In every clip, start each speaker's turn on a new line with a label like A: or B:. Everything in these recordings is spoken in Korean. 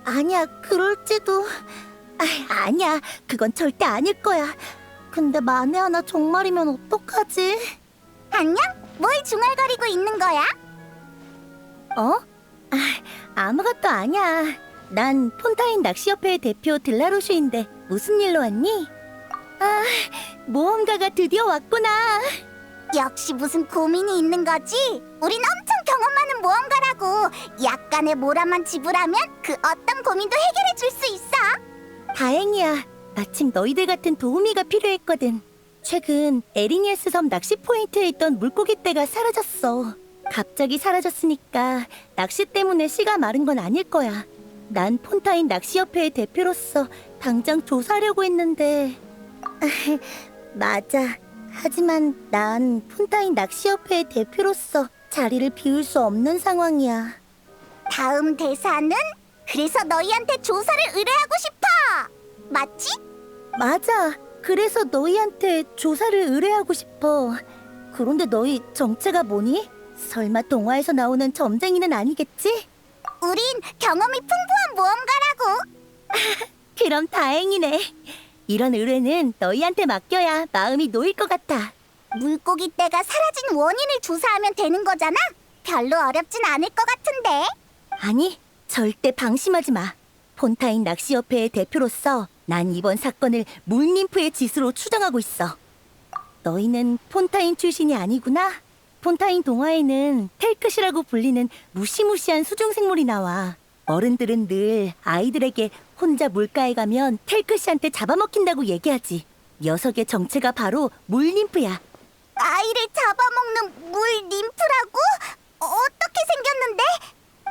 A: 아니야, 그럴지도. 아니야, 그건 절대 아닐 거야. 근데 만에 하나 정말이면 어떡하지?
B: 안녕? 뭘 중얼거리고 있는 거야?
A: 어? 아무것도 아니야. 난 폰타인 낚시협회의 대표 들라로슈인데 무슨 일로 왔니? 모험가가 드디어 왔구나.
B: 역시 무슨 고민이 있는 거지? 우린 엄청 경험 많은 모험가라고. 약간의 모라만 지불하면 그 어떤 고민도 해결해 줄 수 있어.
A: 다행이야. 마침 너희들 같은 도우미가 필요했거든. 최근 에리니에스 섬 낚시 포인트에 있던 물고기 떼가 사라졌어. 갑자기 사라졌으니까 낚시 때문에 씨가 마른 건 아닐 거야. 난 폰타인 낚시협회의 대표로서 당장 조사하려고 했는데. 맞아. 하지만 난 폰타인 낚시협회의 대표로서 자리를 비울 수 없는 상황이야.
B: 다음 대사는 그래서 너희한테 조사를 의뢰하고 싶어. 맞지?
A: 맞아. 그래서 너희한테 조사를 의뢰하고 싶어. 그런데 너희 정체가 뭐니? 설마 동화에서 나오는 점쟁이는 아니겠지?
B: 우린 경험이 풍부한 모험가라고.
A: 그럼 다행이네. 이런 의뢰는 너희한테 맡겨야 마음이 놓일 것 같아.
B: 물고기 떼가 사라진 원인을 조사하면 되는 거잖아? 별로 어렵진 않을 것 같은데.
A: 아니, 절대 방심하지 마. 폰타인 낚시협회의 대표로서 난 이번 사건을 물님프의 짓으로 추정하고 있어. 너희는 폰타인 출신이 아니구나? 폰타인 동화에는 텔크시라고 불리는 무시무시한 수중생물이 나와. 어른들은 늘 아이들에게 혼자 물가에 가면 텔크시한테 잡아먹힌다고 얘기하지. 녀석의 정체가 바로 물님프야.
B: 아이를 잡아먹는 물 님프라고? 어떻게 생겼는데?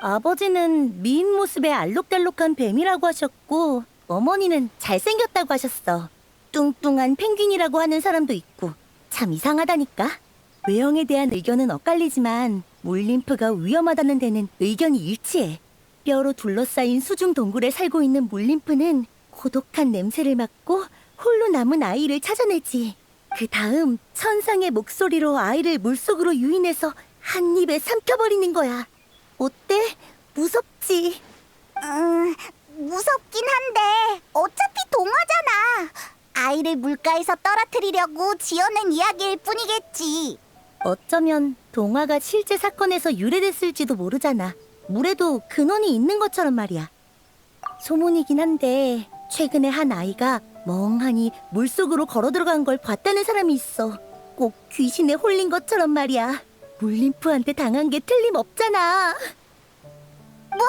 A: 아버지는 미인 모습의 알록달록한 뱀이라고 하셨고 어머니는 잘생겼다고 하셨어. 뚱뚱한 펭귄이라고 하는 사람도 있고 참 이상하다니까. 외형에 대한 의견은 엇갈리지만 물림프가 위험하다는 데는 의견이 일치해. 뼈로 둘러싸인 수중 동굴에 살고 있는 물림프는 고독한 냄새를 맡고 홀로 남은 아이를 찾아내지. 그 다음 천상의 목소리로 아이를 물속으로 유인해서 한 입에 삼켜버리는 거야. 어때? 무섭지?
B: 무섭긴 한데 어차피 동화잖아. 아이를 물가에서 떨어뜨리려고 지어낸 이야기일 뿐이겠지.
A: 어쩌면 동화가 실제 사건에서 유래됐을지도 모르잖아. 물에도 근원이 있는 것처럼 말이야. 소문이긴 한데 최근에 한 아이가 멍하니 물속으로 걸어 들어간 걸 봤다는 사람이 있어. 꼭 귀신에 홀린 것처럼 말이야. 물림프한테 당한 게 틀림없잖아.
B: 뭐?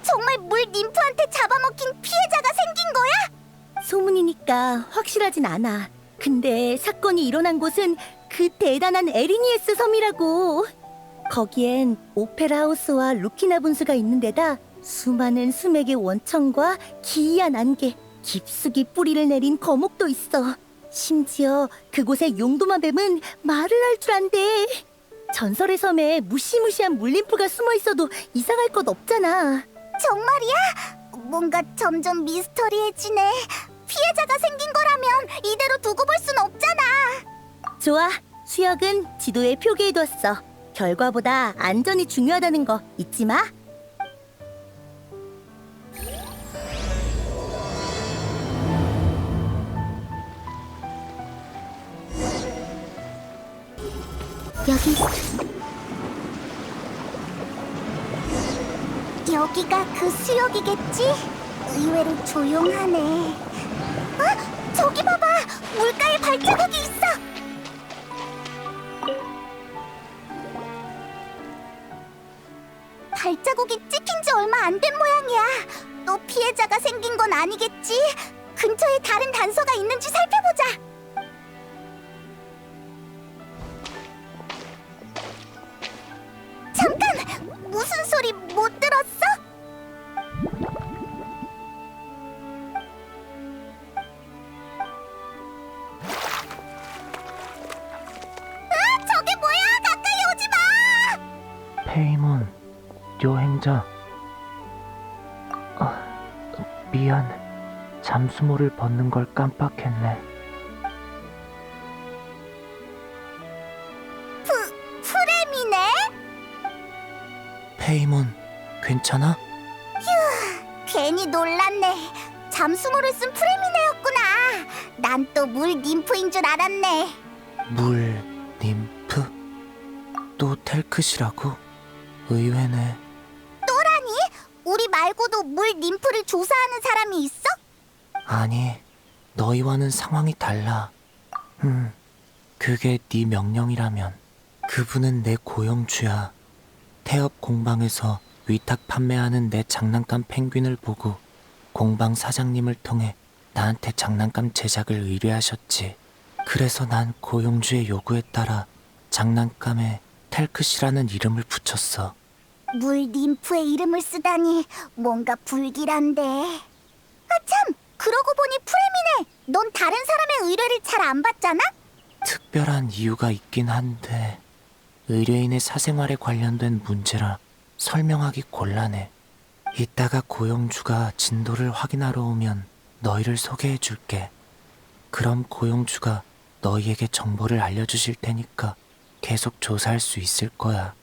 B: 정말 물 님프한테 잡아먹힌 피해자가 생긴 거야?
A: 소문이니까 확실하진 않아. 근데 사건이 일어난 곳은 그 대단한 에리니에스 섬이라고. 거기엔 오페라 하우스와 루키나 분수가 있는 데다 수많은 수맥의 원천과 기이한 안개, 깊숙이 뿌리를 내린 거목도 있어. 심지어 그곳의 용도마 뱀은 말을 할 줄 안대. 전설의 섬에 무시무시한 물림프가 숨어 있어도 이상할 것 없잖아.
B: 정말이야? 뭔가 점점 미스터리해지네. 피해자가 생긴 거라면 이대로 두고 볼 순 없잖아.
A: 좋아, 수혁은 지도에 표기해뒀어. 결과보다 안전이 중요하다는 거 잊지 마.
B: 여기가 그 수역이겠지? 의외로 조용하네. 저기 봐봐! 물가에 발자국이 있어! 발자국이 찍힌 지 얼마 안 된 모양이야. 또 피해자가 생긴 건 아니겠지? 근처에 다른 단서가 있는지 살펴보자. 잠깐! 무슨 소리 못 들었어? 저게 뭐야! 가까이 오지 마!
C: 페이몬, 여행자. 미안. 잠수모를 벗는 걸 깜빡했네.
B: 프렘이네?
C: 페이몬, 괜찮아?
B: 괜히 놀랐네. 잠수모를 쓴 프레미네였구나. 난 또 물 ним프인 줄 알았네.
C: 물 님프? 또 텔크시라고? 의외네.
B: 우리 말고도 물 ним프를 조사하는 사람이 있어?
C: 아니, 너희와는 상황이 달라. 그게 네 명령이라면. 그분은 내 고용주야. 태엽 공방에서 위탁 판매하는 내 장난감 펭귄을 보고 공방 사장님을 통해 나한테 장난감 제작을 의뢰하셨지. 그래서 난 고용주의 요구에 따라 장난감에 텔크시라는 이름을 붙였어.
B: 물 ним프의 이름을 쓰다니 뭔가 불길한데. 참! 그러고 보니 프레미네, 넌 다른 사람의 의뢰를 잘 안 받잖아?
C: 특별한 이유가 있긴 한데 의뢰인의 사생활에 관련된 문제라 설명하기 곤란해. 이따가 고용주가 진도를 확인하러 오면 너희를 소개해 줄게. 그럼 고용주가 너희에게 정보를 알려주실 테니까 계속 조사할 수 있을 거야.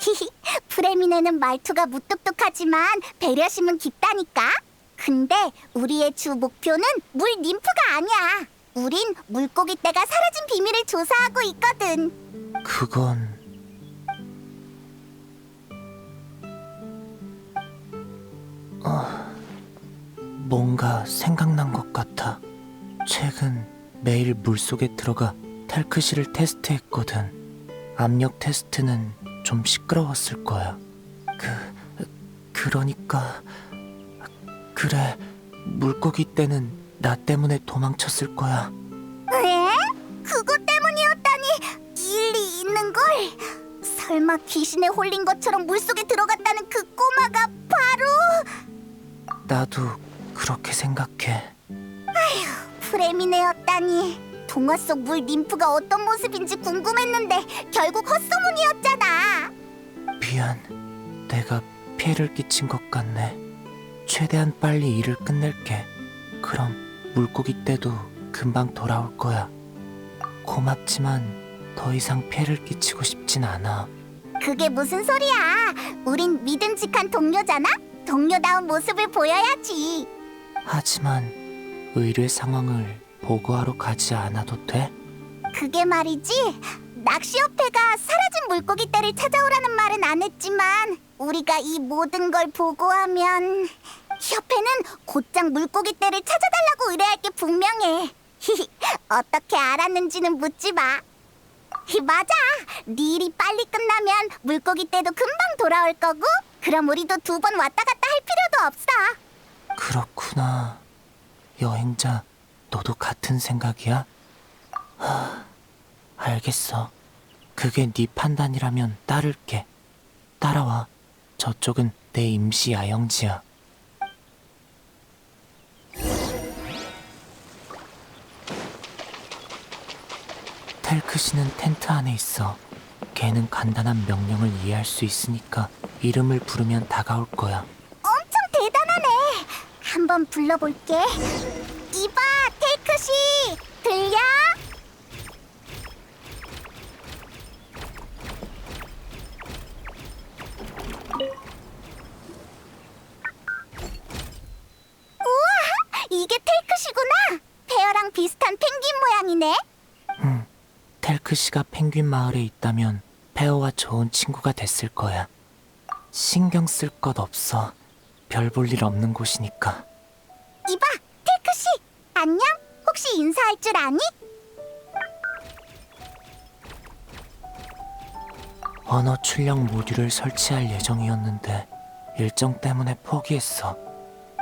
B: 히히, 프레미네는 말투가 무뚝뚝하지만 배려심은 깊다니까. 근데 우리의 주 목표는 물 ним프가 아니야. 우린 물고기 떼가 사라진 비밀을 조사하고 있거든.
C: 그건... 뭔가 생각난 것 같아. 최근 매일 물속에 들어가 텔크시를 테스트했거든. 압력 테스트는 좀 시끄러웠을 거야. 그러니까... 그래, 물고기 떼는 나 때문에 도망쳤을 거야.
B: 에? 그것 때문이었다니. 일리 있는걸. 설마 귀신에 홀린 것처럼 물속에 들어갔다는 그 꼬마가 바로...
C: 나도 그렇게 생각해.
B: 프레미네였다니. 동화 속 물 ним프가 어떤 모습인지 궁금했는데 결국 헛소문이었잖아.
C: 미안, 내가 피해를 끼친 것 같네. 최대한 빨리 일을 끝낼게. 그럼 물고기 떼도 금방 돌아올 거야. 고맙지만 더 이상 피해를 끼치고 싶진 않아.
B: 그게 무슨 소리야. 우린 믿음직한 동료잖아. 동료다운 모습을 보여야지.
C: 하지만 의뢰 상황을 보고하러 가지 않아도 돼?
B: 그게 말이지. 낚시협회가 사라진 물고기 떼를 찾아오라는 말은 안 했지만 우리가 이 모든 걸 보고하면 협회는 곧장 물고기 떼를 찾아달라고 의뢰할 게 분명해. 어떻게 알았는지는 묻지 마. 맞아. 네 일이 빨리 끝나면 물고기 떼도 금방 돌아올 거고, 그럼 우리도 2번 왔다 갔다 할 필요도 없어.
C: 그렇구나. 여행자, 너도 같은 생각이야? 알겠어. 그게 네 판단이라면 따를게. 따라와. 저쪽은 내 임시 야영지야. 텔크시는 텐트 안에 있어. 걔는 간단한 명령을 이해할 수 있으니까 이름을 부르면 다가올 거야.
B: 엄청 대단하네. 한번 불러볼게. 이봐, 테이크씨, 들려? 우와, 이게 테이크씨구나. 페어랑 비슷한 펭귄 모양이네.
C: 텔크시가 펭귄 마을에 있다면 페어와 좋은 친구가 됐을 거야. 신경 쓸 것 없어. 별 볼 일 없는 곳이니까.
B: 이봐, 테이크씨, 안녕? 혹시 인사할 줄 아니?
C: 언어 출력 모듈을 설치할 예정이었는데 일정 때문에 포기했어.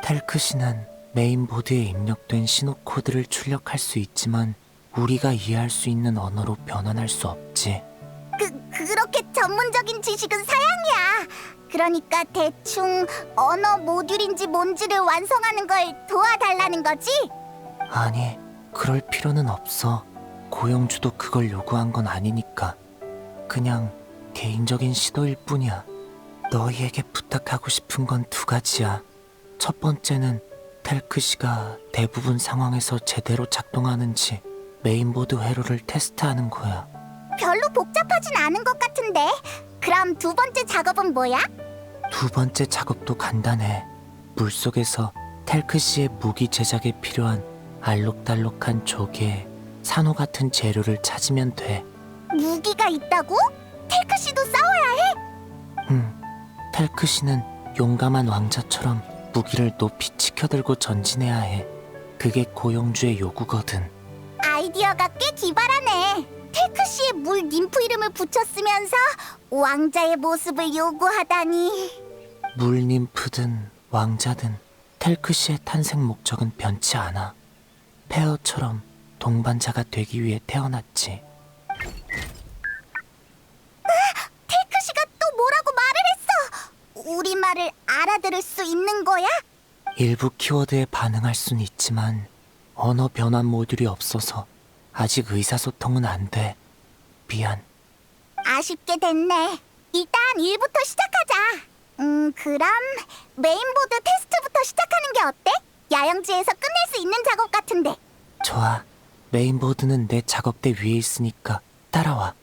C: 텔크시는 메인보드에 입력된 신호 코드를 출력할 수 있지만 우리가 이해할 수 있는 언어로 변환할 수 없지.
B: 그렇게 전문적인 지식은 사양이야. 그러니까 대충 언어 모듈인지 뭔지를 완성하는 걸 도와달라는 거지?
C: 아니, 그럴 필요는 없어. 고용주도 그걸 요구한 건 아니니까. 그냥 개인적인 시도일 뿐이야. 너희에게 부탁하고 싶은 건 2가지야. 첫 번째는 텔크시가 대부분 상황에서 제대로 작동하는지 메인보드 회로를 테스트하는 거야.
B: 별로 복잡하진 않은 것 같은데. 그럼 2번째 작업은 뭐야?
C: 2번째 작업도 간단해. 물속에서 텔크시의 무기 제작에 필요한 알록달록한 조개, 산호 같은 재료를 찾으면 돼.
B: 무기가 있다고? 텔크씨도 싸워야 해?
C: 텔크시는 용감한 왕자처럼 무기를 높이 치켜들고 전진해야 해. 그게 고용주의 요구거든.
B: 아이디어가 꽤 기발하네. 텔크씨의 물 님프 이름을 붙였으면서 왕자의 모습을 요구하다니.
C: 물 님프든 왕자든 텔크시의 탄생 목적은 변치 않아. 페어처럼 동반자가 되기 위해 태어났지.
B: 텔크씨가 또 뭐라고 말을 했어? 우리 말을 알아들을 수 있는 거야?
C: 일부 키워드에 반응할 순 있지만 언어 변환 모듈이 없어서 아직 의사소통은 안 돼. 미안.
B: 아쉽게 됐네. 일단 일부터 시작하자. 그럼 메인보드 테스트부터 시작하는 게 어때? 야영지에서 끝낼 수 있는 작업 같은데.
C: 좋아. 메인보드는 내 작업대 위에 있으니까 따라와.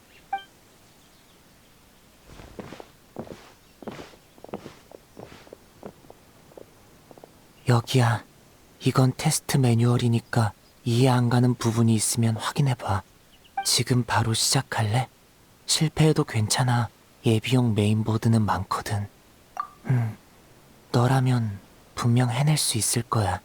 C: 여기야. 이건 테스트 매뉴얼이니까 이해 안 가는 부분이 있으면 확인해봐. 지금 바로 시작할래? 실패해도 괜찮아. 예비용 메인보드는 많거든. 너라면 분명 해낼 수 있을 거야.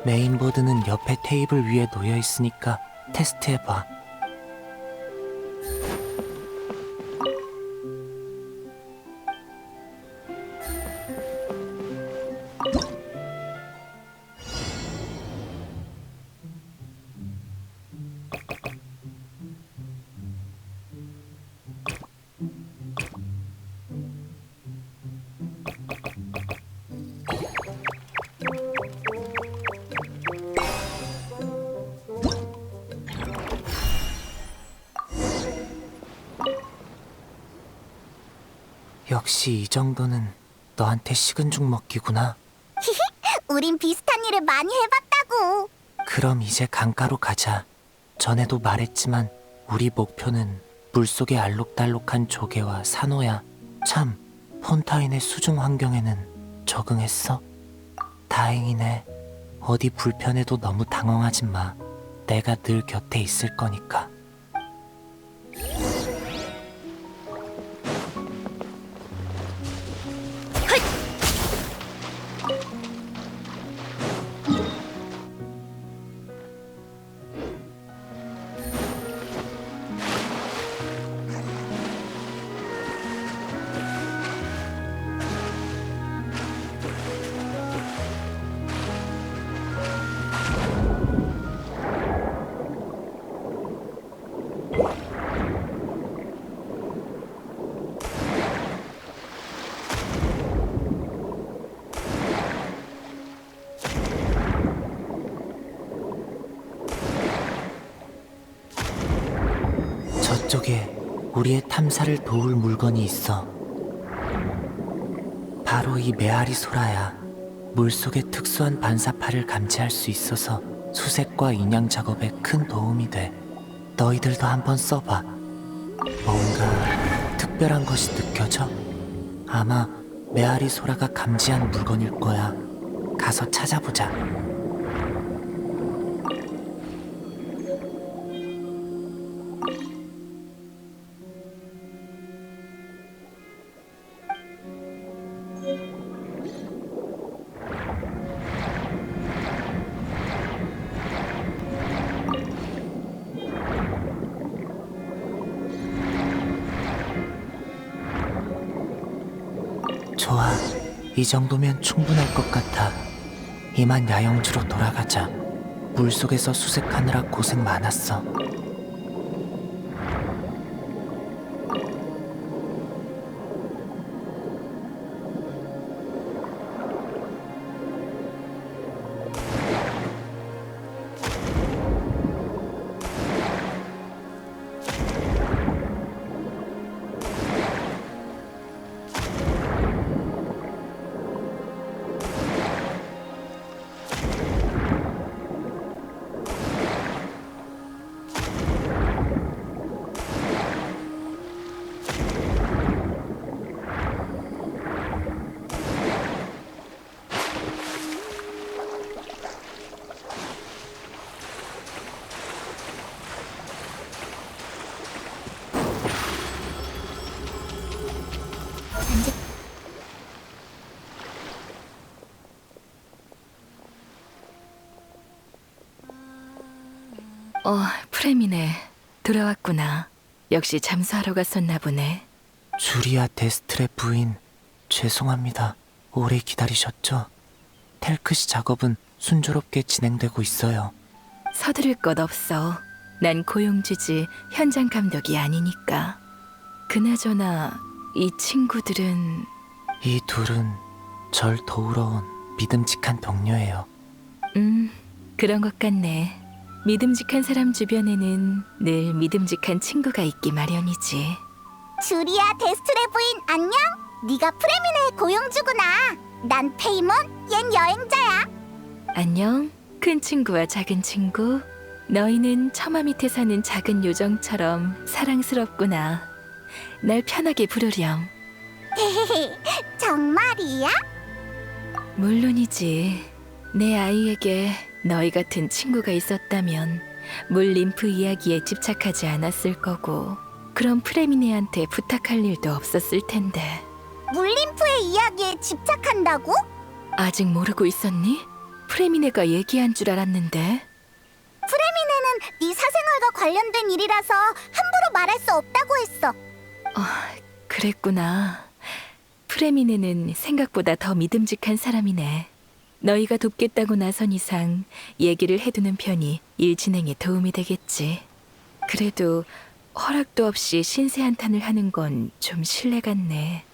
C: 메인보드는 옆에 테이블 위에 놓여 있으니까 테스트해봐. 역시 이 정도는 너한테 식은 죽 먹기구나.
B: 우린 비슷한 일을 많이 해봤다고.
C: 그럼 이제 강가로 가자. 전에도 말했지만 우리 목표는 물속의 알록달록한 조개와 산호야. 참, 폰타인의 수중 환경에는 적응했어? 다행이네. 어디 불편해도 너무 당황하지 마. 내가 늘 곁에 있을 거니까. 저쪽에 우리의 탐사를 도울 물건이 있어. 바로 이 메아리 소라야. 물속의 특수한 반사파를 감지할 수 있어서 수색과 인양 작업에 큰 도움이 돼. 너희들도 한번 써봐. 뭔가 특별한 것이 느껴져? 아마 메아리 소라가 감지한 물건일 거야. 가서 찾아보자. 좋아. 이 정도면 충분할 것 같아. 이만 야영지로 돌아가자. 물속에서 수색하느라 고생 많았어.
D: 프레미네. 돌아왔구나. 역시 잠수하러 갔었나 보네.
C: 주리아 데스트레 부인, 죄송합니다. 오래 기다리셨죠? 텔크시 작업은 순조롭게 진행되고 있어요.
D: 서두를 것 없어. 난 고용주지 현장 감독이 아니니까. 그나저나 이 친구들은
C: 이 둘은 절 도우러 온 믿음직한 동료예요.
D: 그런 것 같네. 믿음직한 사람 주변에는 늘 믿음직한 친구가 있기 마련이지.
B: 주리아 데스트레 부인 안녕? 네가 프레미네의 고용주구나. 난 페이몬, 얜 여행자야.
D: 안녕, 큰 친구와 작은 친구. 너희는 처마 밑에 사는 작은 요정처럼 사랑스럽구나. 날 편하게 부르렴.
B: 정말이야?
D: 물론이지. 내 아이에게 너희 같은 친구가 있었다면 물 림프 이야기에 집착하지 않았을 거고, 그럼 프레미네한테 부탁할 일도 없었을 텐데.
B: 물림프의 이야기에 집착한다고?
D: 아직 모르고 있었니? 프레미네가 얘기한 줄 알았는데.
B: 프레미네는 네 사생활과 관련된 일이라서 함부로 말할 수 없다고 했어.
D: 그랬구나. 프레미네는 생각보다 더 믿음직한 사람이네. 너희가 돕겠다고 나선 이상 얘기를 해두는 편이 일 진행에 도움이 되겠지. 그래도 허락도 없이 신세 한탄을 하는 건 좀 실례 같네.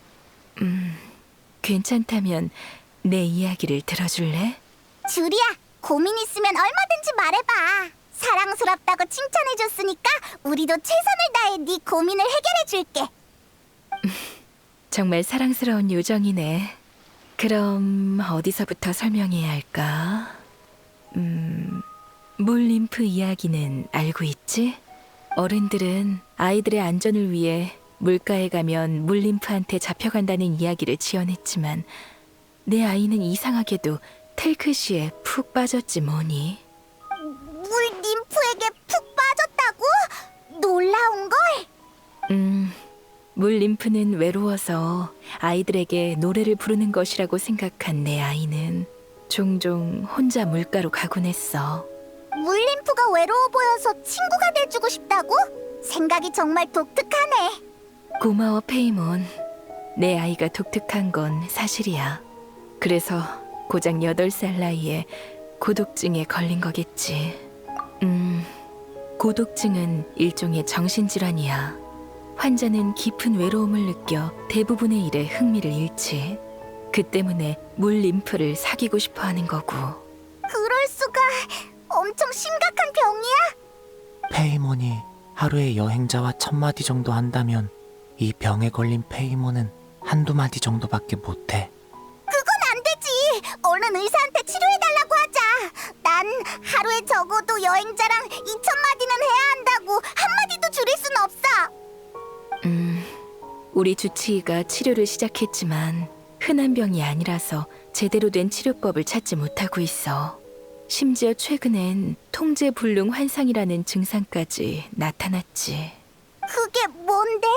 D: 괜찮다면 내 이야기를 들어줄래?
B: 주리야, 고민 있으면 얼마든지 말해봐. 사랑스럽다고 칭찬해줬으니까 우리도 최선을 다해 네 고민을 해결해줄게.
D: 정말 사랑스러운 요정이네. 그럼 어디서부터 설명해야 할까? 물 림프 이야기는 알고 있지? 어른들은 아이들의 안전을 위해 물가에 가면 물 림프한테 잡혀간다는 이야기를 지어냈지만 내 아이는 이상하게도 텔크시에 푹 빠졌지 뭐니.
B: 물 림프에게 푹 빠졌다고? 놀라운걸?
D: 물 림프는 외로워서 아이들에게 노래를 부르는 것이라고 생각한 내 아이는 종종 혼자 물가로 가곤 했어.
B: 물림프가 외로워 보여서 친구가 돼주고 싶다고? 생각이 정말 독특하네.
D: 고마워 페이몬. 내 아이가 독특한 건 사실이야. 그래서 고작 8살 나이에 고독증에 걸린 거겠지. 고독증은 일종의 정신질환이야. 환자는 깊은 외로움을 느껴 대부분의 일에 흥미를 잃지. 그 때문에 물 림프를 사귀고 싶어 하는 거고.
B: 그럴 수가. 엄청 심각한 병이야?
C: 페이몬이 하루에 여행자와 1000마디 정도 한다면 이 병에 걸린 페이몬은 한두 마디 정도밖에 못해.
B: 그건 안 되지. 얼른 의사한테 치료해달라고 하자. 난 하루에 적어도 여행자랑 2000마디는 해야 한다고. 한마디도 줄일 순 없어.
D: 우리 주치의가 치료를 시작했지만 흔한 병이 아니라서 제대로 된 치료법을 찾지 못하고 있어. 심지어 최근엔 통제불능 환상이라는 증상까지 나타났지.
B: 그게 뭔데?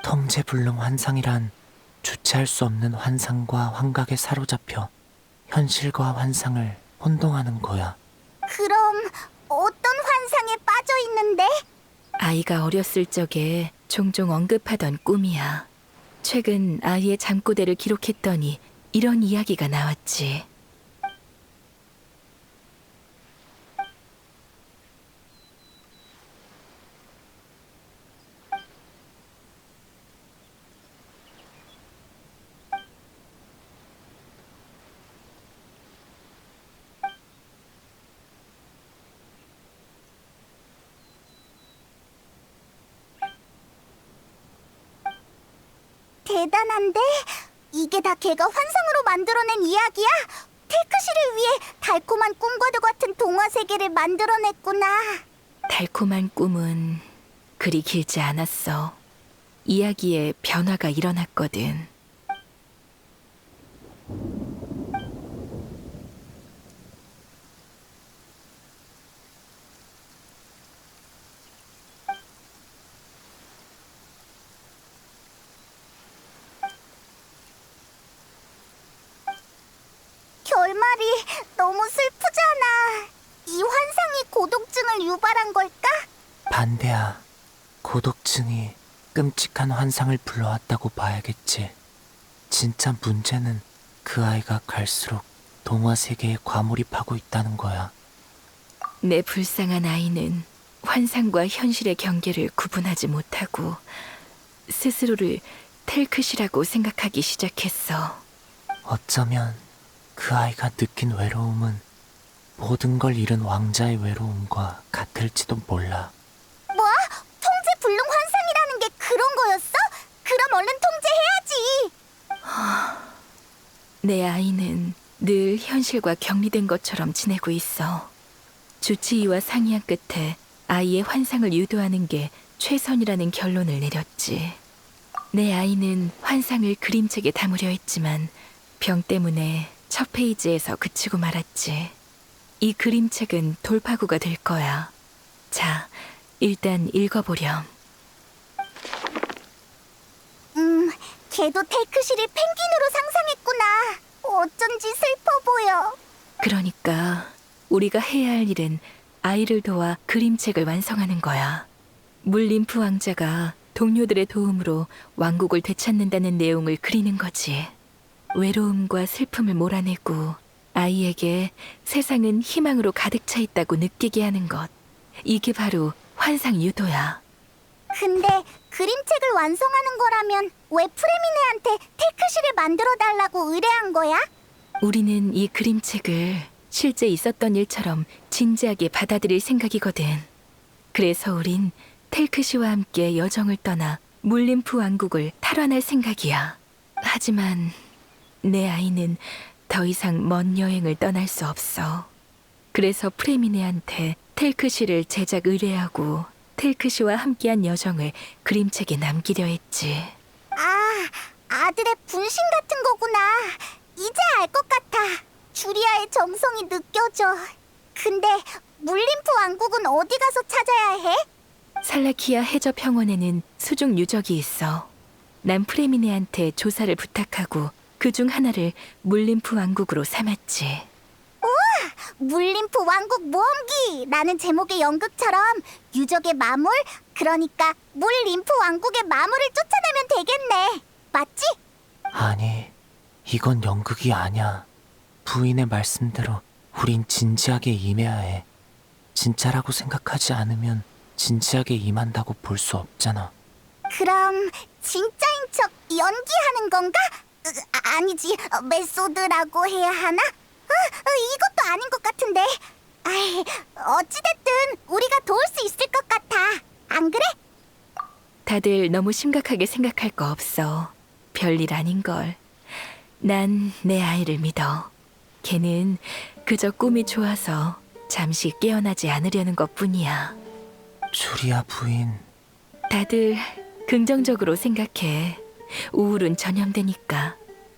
C: 통제불능 환상이란 주체할 수 없는 환상과 환각에 사로잡혀 현실과 환상을 혼동하는 거야.
B: 그럼 어떤 환상에 빠져 있는데?
D: 아이가 어렸을 적에 종종 언급하던 꿈이야. 최근 아이의 잠꼬대를 기록했더니 이런 이야기가 나왔지.
B: 대단한데? 이게 다 걔가 환상으로 만들어낸 이야기야? 텔크시를 위해 달콤한 꿈과도 같은 동화 세계를 만들어냈구나.
D: 달콤한 꿈은 그리 길지 않았어. 이야기에 변화가 일어났거든.
B: 결말이 너무 슬프잖아. 이 환상이 고독증을 유발한 걸까?
C: 반대야. 고독증이 끔찍한 환상을 불러왔다고 봐야겠지. 진짜 문제는 그 아이가 갈수록 동화 세계에 과몰입하고 있다는 거야.
D: 내 불쌍한 아이는 환상과 현실의 경계를 구분하지 못하고 스스로를 텔크시라고 생각하기 시작했어.
C: 어쩌면 그 아이가 느낀 외로움은 모든 걸 잃은 왕자의 외로움과 같을지도 몰라.
B: 뭐? 통제 불능 환상이라는 게 그런 거였어? 그럼 얼른 통제해야지.
D: 내 아이는 늘 현실과 격리된 것처럼 지내고 있어. 주치의와 상의한 끝에 아이의 환상을 유도하는 게 최선이라는 결론을 내렸지. 내 아이는 환상을 그림책에 담으려 했지만 병 때문에 첫 페이지에서 그치고 말았지. 이 그림책은 돌파구가 될 거야. 자, 일단 읽어보렴.
B: 걔도 텔크시를 펭귄으로 상상했구나. 어쩐지 슬퍼 보여.
D: 그러니까 우리가 해야 할 일은 아이를 도와 그림책을 완성하는 거야. 물림프 왕자가 동료들의 도움으로 왕국을 되찾는다는 내용을 그리는 거지. 외로움과 슬픔을 몰아내고 아이에게 세상은 희망으로 가득 차 있다고 느끼게 하는 것. 이게 바로 환상 유도야.
B: 근데 그림책을 완성하는 거라면 왜 프레미네한테 텔크시를 만들어 달라고 의뢰한 거야?
D: 우리는 이 그림책을 실제 있었던 일처럼 진지하게 받아들일 생각이거든. 그래서 우린 텔크시와 함께 여정을 떠나 물림프 왕국을 탈환할 생각이야. 하지만 내 아이는 더 이상 먼 여행을 떠날 수 없어. 그래서 프레미네한테 텔크시를 제작 의뢰하고 텔크시와 함께한 여정을 그림책에 남기려 했지.
B: 아, 아들의 분신 같은 거구나. 이제 알 것 같아. 주리아의 정성이 느껴져. 근데 물림프 왕국은 어디 가서 찾아야 해?
D: 살라키아 해저 평원에는 수중 유적이 있어. 난 프레미네한테 조사를 부탁하고 그중 하나를 물림프 왕국으로 삼았지.
B: 물림프 왕국 모험기라는 제목의 연극처럼 유적의 마물, 그러니까 물림프 왕국의 마물을 쫓아내면 되겠네. 맞지?
C: 아니, 이건 연극이 아니야. 부인의 말씀대로 우린 진지하게 임해야 해. 진짜라고 생각하지 않으면 진지하게 임한다고 볼 수 없잖아.
B: 그럼 진짜인 척 연기하는 건가? 아니지, 메소드라고 해야 하나? 이것도 아닌 것 같은데. 아이, 어찌됐든 우리가 도울 수 있을 것 같아. 안 그래?
D: 다들 너무 심각하게 생각할 거 없어. 별일 아닌걸. 난 내 아이를 믿어. 걔는 그저 꿈이 좋아서 잠시 깨어나지 않으려는 것뿐이야.
C: 주리아 부인,
D: 다들 긍정적으로 생각해. 우울은 전염되니까.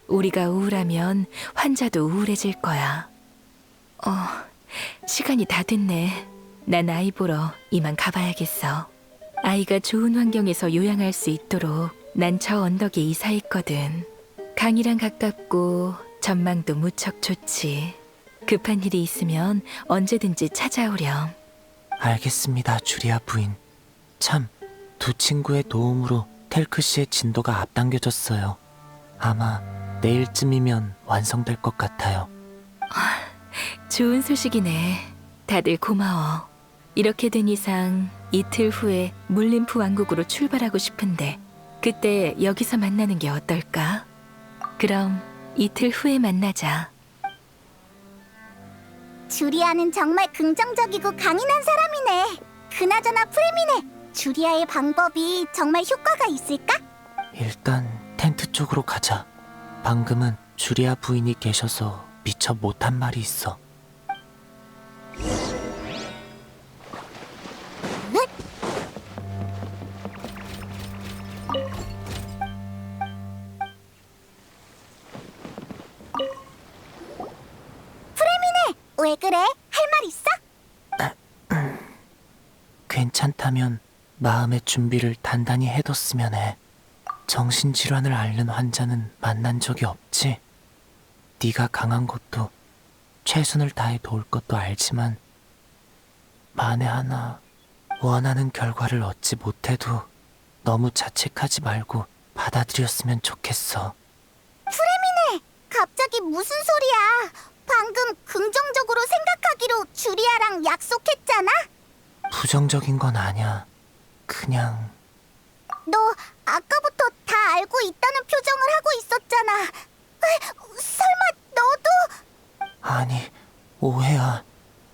D: 우리가 우울하면 환자도 우울해질 거야. 시간이 다 됐네. 난 아이 보러 이만 가봐야겠어. 아이가 좋은 환경에서 요양할 수 있도록 난 저 언덕에 이사했거든. 강이랑 가깝고 전망도 무척 좋지. 급한 일이 있으면 언제든지 찾아오렴.
C: 알겠습니다, 주리아 부인. 참, 두 친구의 도움으로 텔크 씨의 진도가 앞당겨졌어요. 아마 내일쯤이면 완성될 것 같아요.
D: 좋은 소식이네. 다들 고마워. 이렇게 된 이상 이틀 후에 물림프 왕국으로 출발하고 싶은데 그때 여기서 만나는 게 어떨까? 그럼 이틀 후에 만나자.
B: 주리아는 정말 긍정적이고 강인한 사람이네. 그나저나 프레미네, 주리아의 방법이 정말 효과가 있을까?
C: 일단 텐트 쪽으로 가자. 방금은 주리아 부인이 계셔서 미처 못한 말이 있어.
B: 왜 그래? 할 말 있어?
C: 괜찮다면 마음의 준비를 단단히 해뒀으면 해. 정신질환을 앓는 환자는 만난 적이 없지. 네가 강한 것도 최선을 다해 도울 것도 알지만 만에 하나 원하는 결과를 얻지 못해도 너무 자책하지 말고 받아들였으면 좋겠어.
B: 갑자기 무슨 소리야? 방금 긍정적으로 생각하기로 주리아랑 약속했잖아?
C: 부정적인 건 아니야. 그냥
B: 너 아까부터 다 알고 있다는 표정을 하고 있었잖아. 설마 너도...
C: 아니, 오해야.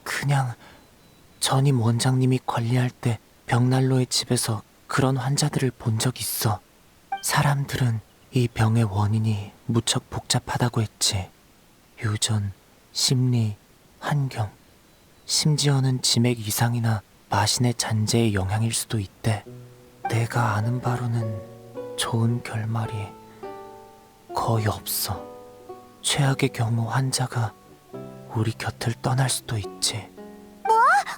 C: 그냥 전임 원장님이 관리할 때 벽난로의 집에서 그런 환자들을 본 적 있어. 사람들은 이 병의 원인이 무척 복잡하다고 했지. 유전, 심리, 환경, 심지어는 지맥 이상이나 마신의 잔재의 영향일 수도 있대. 내가 아는 바로는 좋은 결말이 거의 없어. 최악의 경우 환자가 우리 곁을 떠날 수도 있지.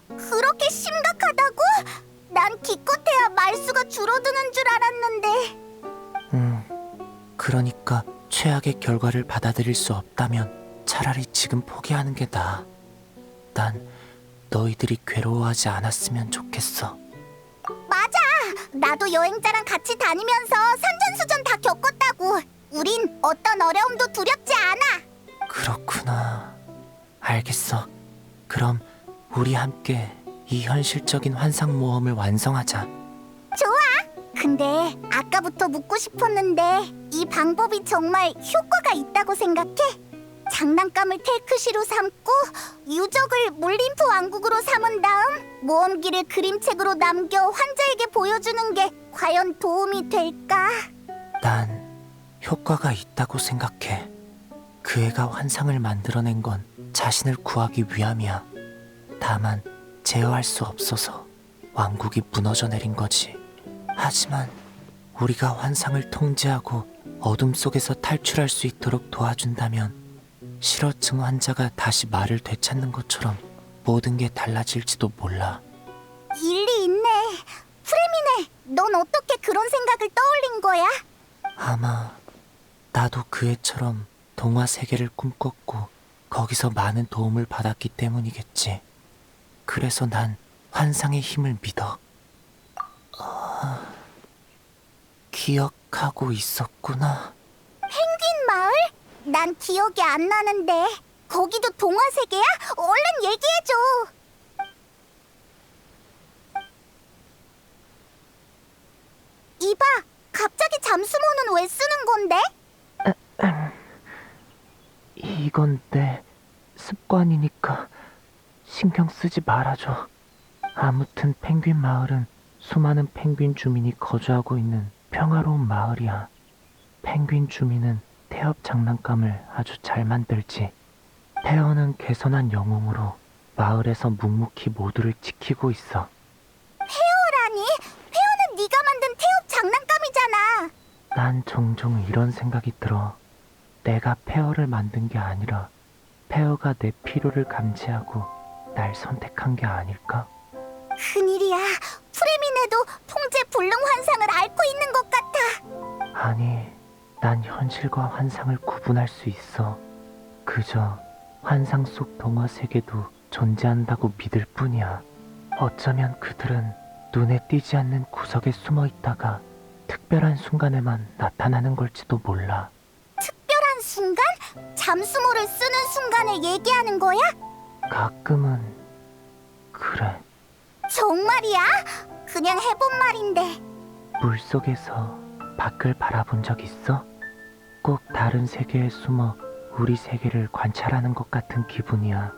B: 그렇게 심각하다고? 난 기껏해야 말수가 줄어드는 줄 알았는데.
C: 그러니까 최악의 결과를 받아들일 수 없다면 차라리 지금 포기하는 게 나아. 난 너희들이 괴로워하지 않았으면 좋겠어.
B: 맞아! 나도 여행자랑 같이 다니면서 산전수전 다 겪었다고. 우린 어떤 어려움도 두렵지 않아.
C: 그렇구나. 알겠어. 그럼 우리 함께 이 현실적인 환상 모험을 완성하자.
B: 근데 아까부터 묻고 싶었는데 이 방법이 정말 효과가 있다고 생각해? 장난감을 텔크시로 삼고 유적을 물림프 왕국으로 삼은 다음 모험기를 그림책으로 남겨 환자에게 보여주는 게 과연 도움이 될까?
C: 난 효과가 있다고 생각해. 그 애가 환상을 만들어낸 건 자신을 구하기 위함이야. 다만 제어할 수 없어서 왕국이 무너져 내린 거지. 하지만 우리가 환상을 통제하고 어둠 속에서 탈출할 수 있도록 도와준다면 실어증 환자가 다시 말을 되찾는 것처럼 모든 게 달라질지도 몰라.
B: 일리 있네. 프레미네, 넌 어떻게 그런 생각을 떠올린 거야?
C: 아마 나도 그 애처럼 동화 세계를 꿈꿨고 거기서 많은 도움을 받았기 때문이겠지. 그래서 난 환상의 힘을 믿어. 기억하고 있었구나.
B: 펭귄 마을? 난 기억이 안 나는데. 거기도 동화 세계야? 얼른 얘기해줘. 이봐, 갑자기 잠수모는 왜 쓰는 건데?
C: 이건 내 습관이니까 신경 쓰지 말아줘. 아무튼 펭귄 마을은 수많은 펭귄 주민이 거주하고 있는 평화로운 마을이야. 펭귄 주민은 태엽 장난감을 아주 잘 만들지. 태어는 개선한 영웅으로 마을에서 묵묵히 모두를 지키고 있어.
B: 페어라니? 페어는 네가 만든 태엽 장난감이잖아.
C: 난 종종 이런 생각이 들어. 내가 페어를 만든 게 아니라 페어가 내 필요를 감지하고 날 선택한 게 아닐까?
B: 큰일이야. 프레미네도 통제 불능 환상을 앓고 있는 것 같아.
C: 아니, 난 현실과 환상을 구분할 수 있어. 그저 환상 속 동화 세계도 존재한다고 믿을 뿐이야. 어쩌면 그들은 눈에 띄지 않는 구석에 숨어 있다가 특별한 순간에만 나타나는 걸지도 몰라.
B: 특별한 순간? 잠수모를 쓰는 순간을 얘기하는 거야?
C: 가끔은 그래.
B: 정말이야? 그냥 해본 말인데.
C: 물속에서 밖을 바라본 적 있어? 꼭 다른 세계에 숨어 우리 세계를 관찰하는 것 같은 기분이야.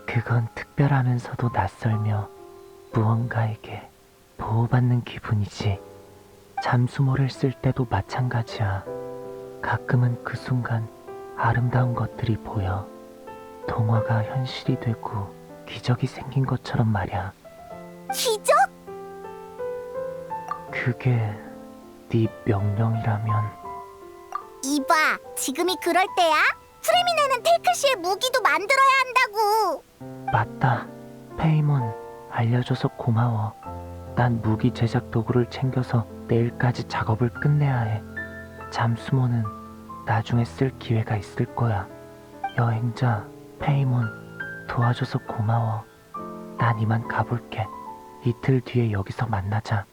C: 그건 특별하면서도 낯설며 무언가에게 보호받는 기분이지. 잠수모를 쓸 때도 마찬가지야. 가끔은 그 순간 아름다운 것들이 보여. 동화가 현실이 되고 기적이 생긴 것처럼 말이야.
B: 기적?
C: 그게 네 명령이라면.
B: 이봐, 지금이 그럴 때야? 프레미네는 텔크시의 무기도 만들어야 한다고.
C: 맞다. 페이몬, 알려줘서 고마워. 난 무기 제작 도구를 챙겨서 내일까지 작업을 끝내야 해. 잠수모는 나중에 쓸 기회가 있을 거야. 여행자, 페이몬, 도와줘서 고마워. 난 이만 가볼게. 이틀 뒤에 여기서 만나자.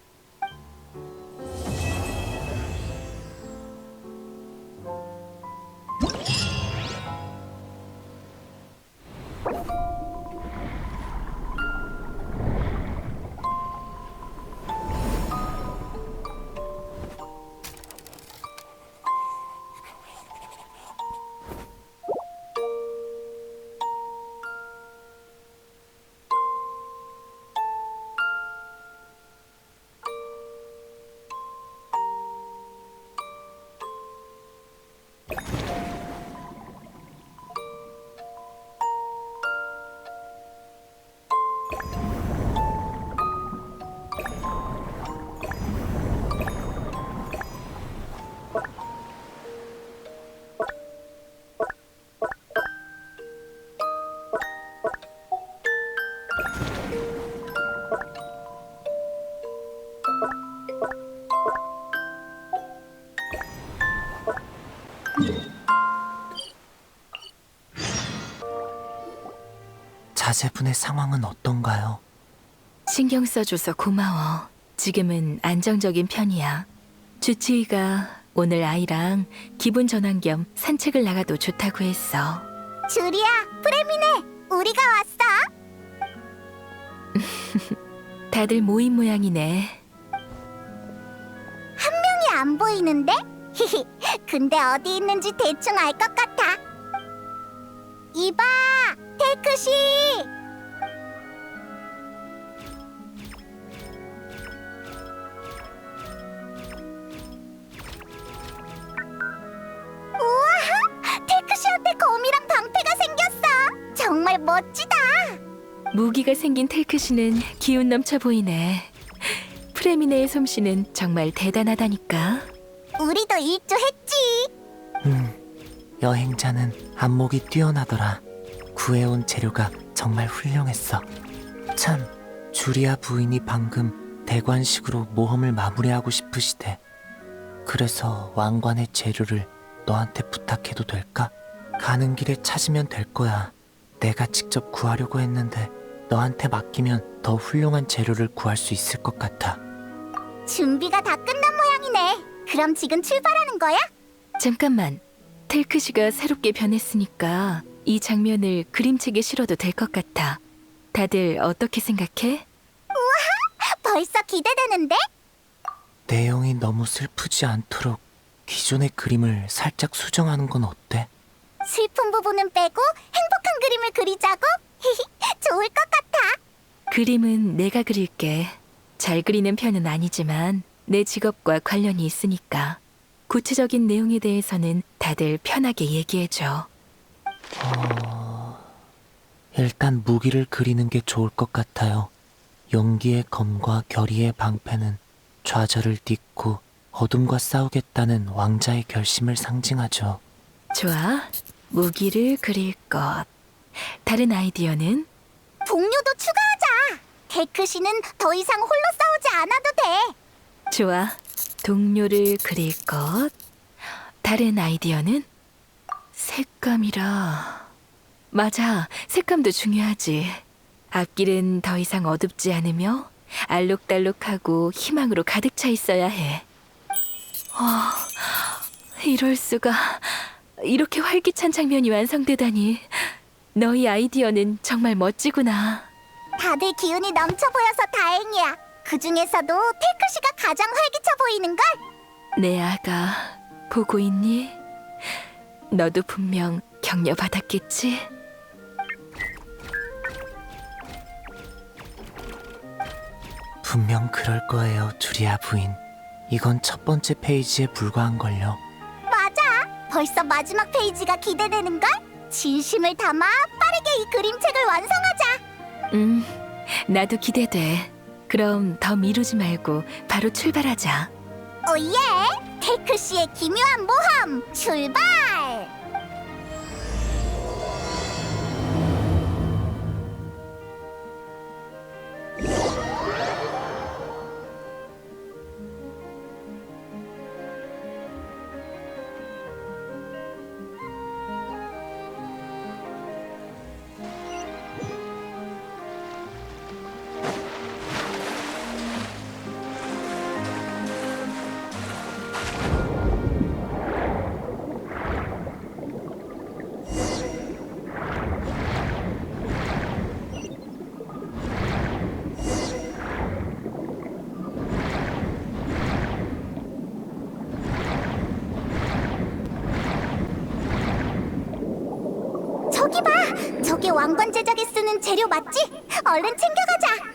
C: 자제분의 상황은 어떤가요?
D: 신경 써줘서 고마워. 지금은 안정적인 편이야. 주치의가 오늘 아이랑 기분 전환 겸 산책을 나가도 좋다고 했어.
B: 주리야, 프레미네, 우리가 왔어.
D: 다들 모인 모양이네.
B: 형이 안 보이는데? 근데 어디 있는지 대충 알 것 같아. 이봐, 텔크시! 우와, 텔크시한테 거미랑 방패가 생겼어. 정말 멋지다.
D: 무기가 생긴 텔크시는 기운 넘쳐 보이네. 프레미네의 솜씨는 정말 대단하다니까.
B: 우리도 일조했지.
C: 여행자는 안목이 뛰어나더라. 구해온 재료가 정말 훌륭했어. 참, 주리아 부인이 방금 대관식으로 모험을 마무리하고 싶으시대. 그래서 왕관의 재료를 너한테 부탁해도 될까? 가는 길에 찾으면 될 거야. 내가 직접 구하려고 했는데 너한테 맡기면 더 훌륭한 재료를 구할 수 있을 것 같아.
B: 준비가 다 끝난 모양이네. 그럼 지금 출발하는 거야?
D: 잠깐만. 텔크시가 새롭게 변했으니까 이 장면을 그림책에 실어도 될 것 같아. 다들 어떻게 생각해?
B: 벌써 기대되는데?
C: 내용이 너무 슬프지 않도록 기존의 그림을 살짝 수정하는 건 어때?
B: 슬픈 부분은 빼고 행복한 그림을 그리자고? 좋을 것 같아.
D: 그림은 내가 그릴게. 잘 그리는 편은 아니지만 내 직업과 관련이 있으니까. 구체적인 내용에 대해서는 다들 편하게 얘기해줘.
C: 일단 무기를 그리는 게 좋을 것 같아요. 용기의 검과 결의의 방패는 좌절을 딛고 어둠과 싸우겠다는 왕자의 결심을 상징하죠.
D: 좋아. 무기를 그릴 것. 다른 아이디어는?
B: 동료도 추가하자. 텔크시는 더 이상 홀로 싸우지 않아도 돼.
D: 좋아. 동료를 그릴 것. 다른 아이디어는? 색감이라. 맞아. 색감도 중요하지. 앞길은 더 이상 어둡지 않으며 알록달록하고 희망으로 가득 차 있어야 해. 이럴 수가. 이렇게 활기찬 장면이 완성되다니. 너희 아이디어는 정말 멋지구나.
B: 다들 기운이 넘쳐 보여서 다행이야. 그 중에서도 테크 씨가 가장 활기차 보이는걸?
D: 내 아가, 보고 있니? 너도 분명 격려받았겠지?
C: 분명 그럴 거예요, 주리아 부인. 이건 첫 번째 페이지에 불과한걸요.
B: 맞아. 벌써 마지막 페이지가 기대되는걸? 진심을 담아 빠르게 이 그림책을 완성하자.
D: 나도 기대돼. 그럼 더 미루지 말고 바로 출발하자.
B: 오예! 테크 씨의 기묘한 모험 출발! 저기 봐! 저게 왕관 제작에 쓰는 재료 맞지? 얼른 챙겨가자!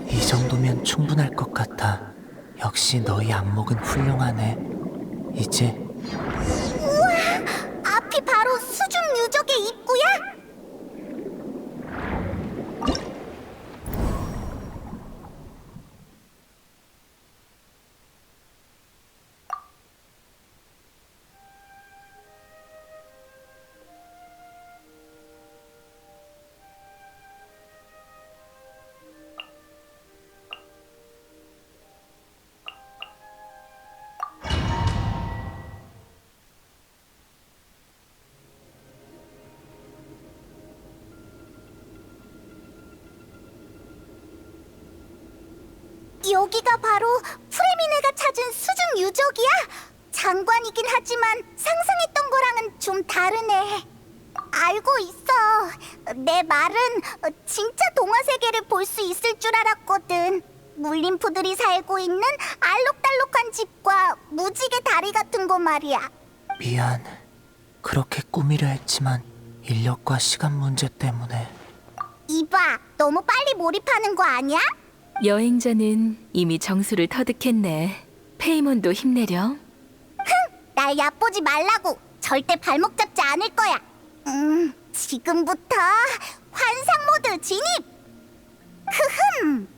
C: 이 정도면 충분할 것 같아. 역시 너희 안목은 훌륭하네. 이제
B: 앞이 바로 수중 유적의 입구야? 여기가 바로 프레미네가 찾은 수중 유적이야? 장관이긴 하지만 상상했던 거랑은 좀 다르네. 알고 있어. 내 말은 진짜 동화 세계를 볼 수 있을 줄 알았거든. 물림프들이 살고 있는 알록달록한 집과 무지개 다리 같은 거 말이야.
C: 미안. 그렇게 꾸미려 했지만 인력과 시간 문제 때문에.
B: 이봐, 너무 빨리 몰입하는 거 아니야?
D: 여행자는 이미 정수를 터득했네. 페이몬도 힘내렴.
B: 날 얕보지 말라고. 절대 발목 잡지 않을 거야. 지금부터 환상 모드 진입.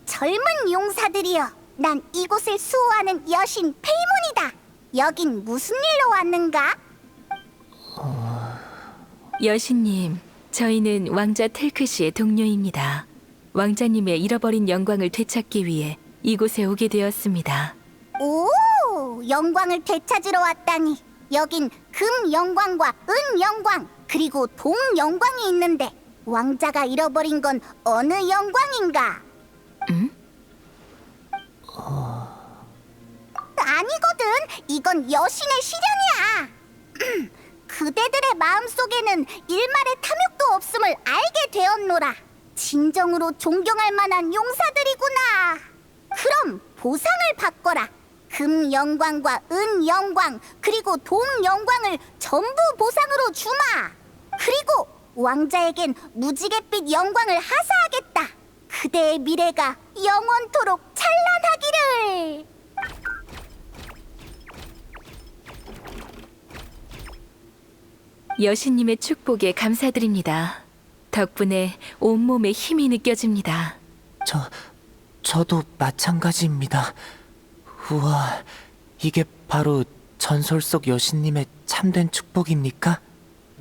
B: 젊은 용사들이여. 난 이곳을 수호하는 여신 페이몬이다. 여긴 무슨 일로 왔는가?
D: 여신님, 저희는 왕자 텔크시의 동료입니다. 왕자님의 잃어버린 영광을 되찾기 위해 이곳에 오게 되었습니다.
B: 오, 영광을 되찾으러 왔다니. 여긴 금 영광과 은 영광, 그리고 동 영광이 있는데 왕자가 잃어버린 건 어느 영광인가?
D: 응?
B: 아니거든. 이건 여신의 시련이야. 그대들의 마음속에는 일말의 탐욕도 없음을 알게 되었노라. 진정으로 존경할 만한 용사들이구나. 그럼 보상을 바꿔라. 금 영광과 은 영광, 그리고 동 영광을 전부 보상으로 주마. 그리고 왕자에겐 무지갯빛 영광을 하사하겠다. 그대의 미래가 영원토록 찬란하기를.
D: 여신님의 축복에 감사드립니다. 덕분에 온몸에 힘이 느껴집니다.
C: 저도 마찬가지입니다. 우와, 이게 바로 전설 속 여신님의 참된 축복입니까?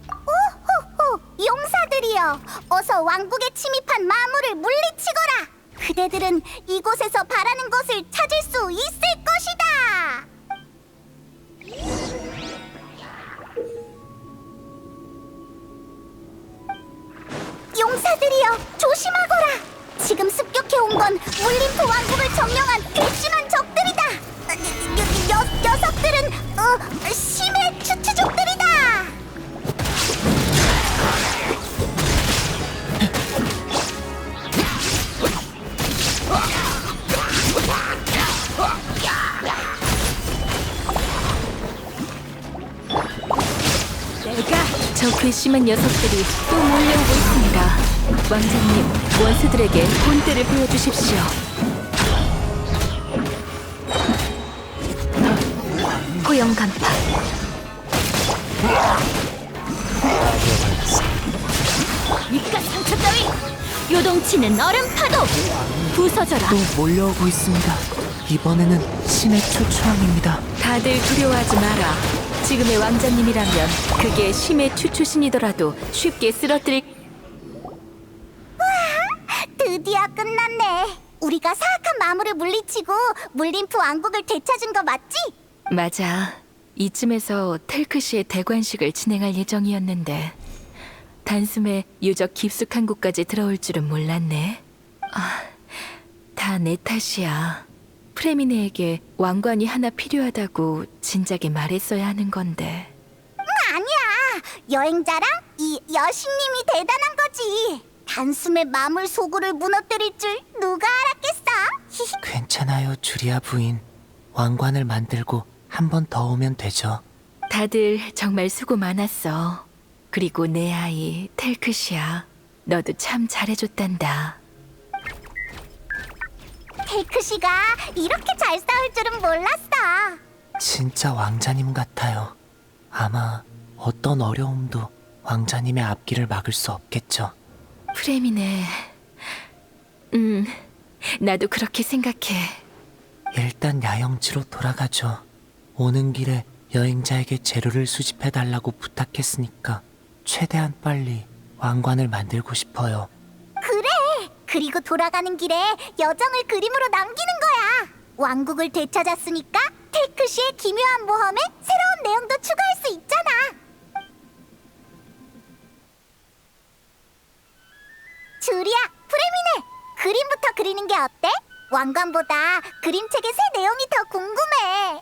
B: 호호, 용사들이여, 어서 왕국에 침입한 마물을 물리치거라. 그대들은 이곳에서 바라는 것을 찾을 수 있을 것이다. 용사들이여, 조심하거라. 지금 습격해온 건 물림프 왕국을 점령한 괘씸한 적들이다. 녀석들은 심해 추추족들이다.
D: 저 괘씸한 녀석들이 또 몰려오고 있습니다. 왕자님, 원수들에게 본때를 보여주십시오. 고용 간파.
A: 밑가 상처 따위! 요동치는 얼음 파도! 부서져라!
C: 또 몰려오고 있습니다. 이번에는 신의 초초왕입니다.
D: 다들 두려워하지 마라. 지금의 왕자님이라면 그게 심해 추추신이더라도 쉽게 쓰러뜨릴...
B: 드디어 끝났네. 우리가 사악한 마물을 물리치고 물림프 왕국을 되찾은 거 맞지?
D: 맞아. 이쯤에서 텔크시의 대관식을 진행할 예정이었는데 단숨에 유적 깊숙한 곳까지 들어올 줄은 몰랐네. 다 내 탓이야. 프레미네에게 왕관이 하나 필요하다고 진작에 말했어야 하는 건데.
B: 아니야. 여행자랑 이 여신님이 대단한 거지. 단숨에 마물 소굴을 무너뜨릴 줄 누가 알았겠어?
C: 괜찮아요, 주리아 부인. 왕관을 만들고 한 번 더 오면 되죠.
D: 다들 정말 수고 많았어. 그리고 내 아이 텔크시야. 너도 참 잘해줬단다.
B: 텔크시가 이렇게 잘 싸울 줄은 몰랐어.
C: 진짜 왕자님 같아요. 아마 어떤 어려움도 왕자님의 앞길을 막을 수 없겠죠.
D: 프레미네. 나도 그렇게 생각해.
C: 일단 야영지로 돌아가죠. 오는 길에 여행자에게 재료를 수집해달라고 부탁했으니까 최대한 빨리 왕관을 만들고 싶어요.
B: 그래. 그리고 돌아가는 길에 여정을 그림으로 남기는 거야. 왕국을 되찾았으니까 텔크시의 기묘한 모험에 새로운 내용도 추가할 수 있잖아. 주리야, 프레미네, 그림부터 그리는 게 어때? 왕관보다 그림책의 새 내용이 더 궁금해.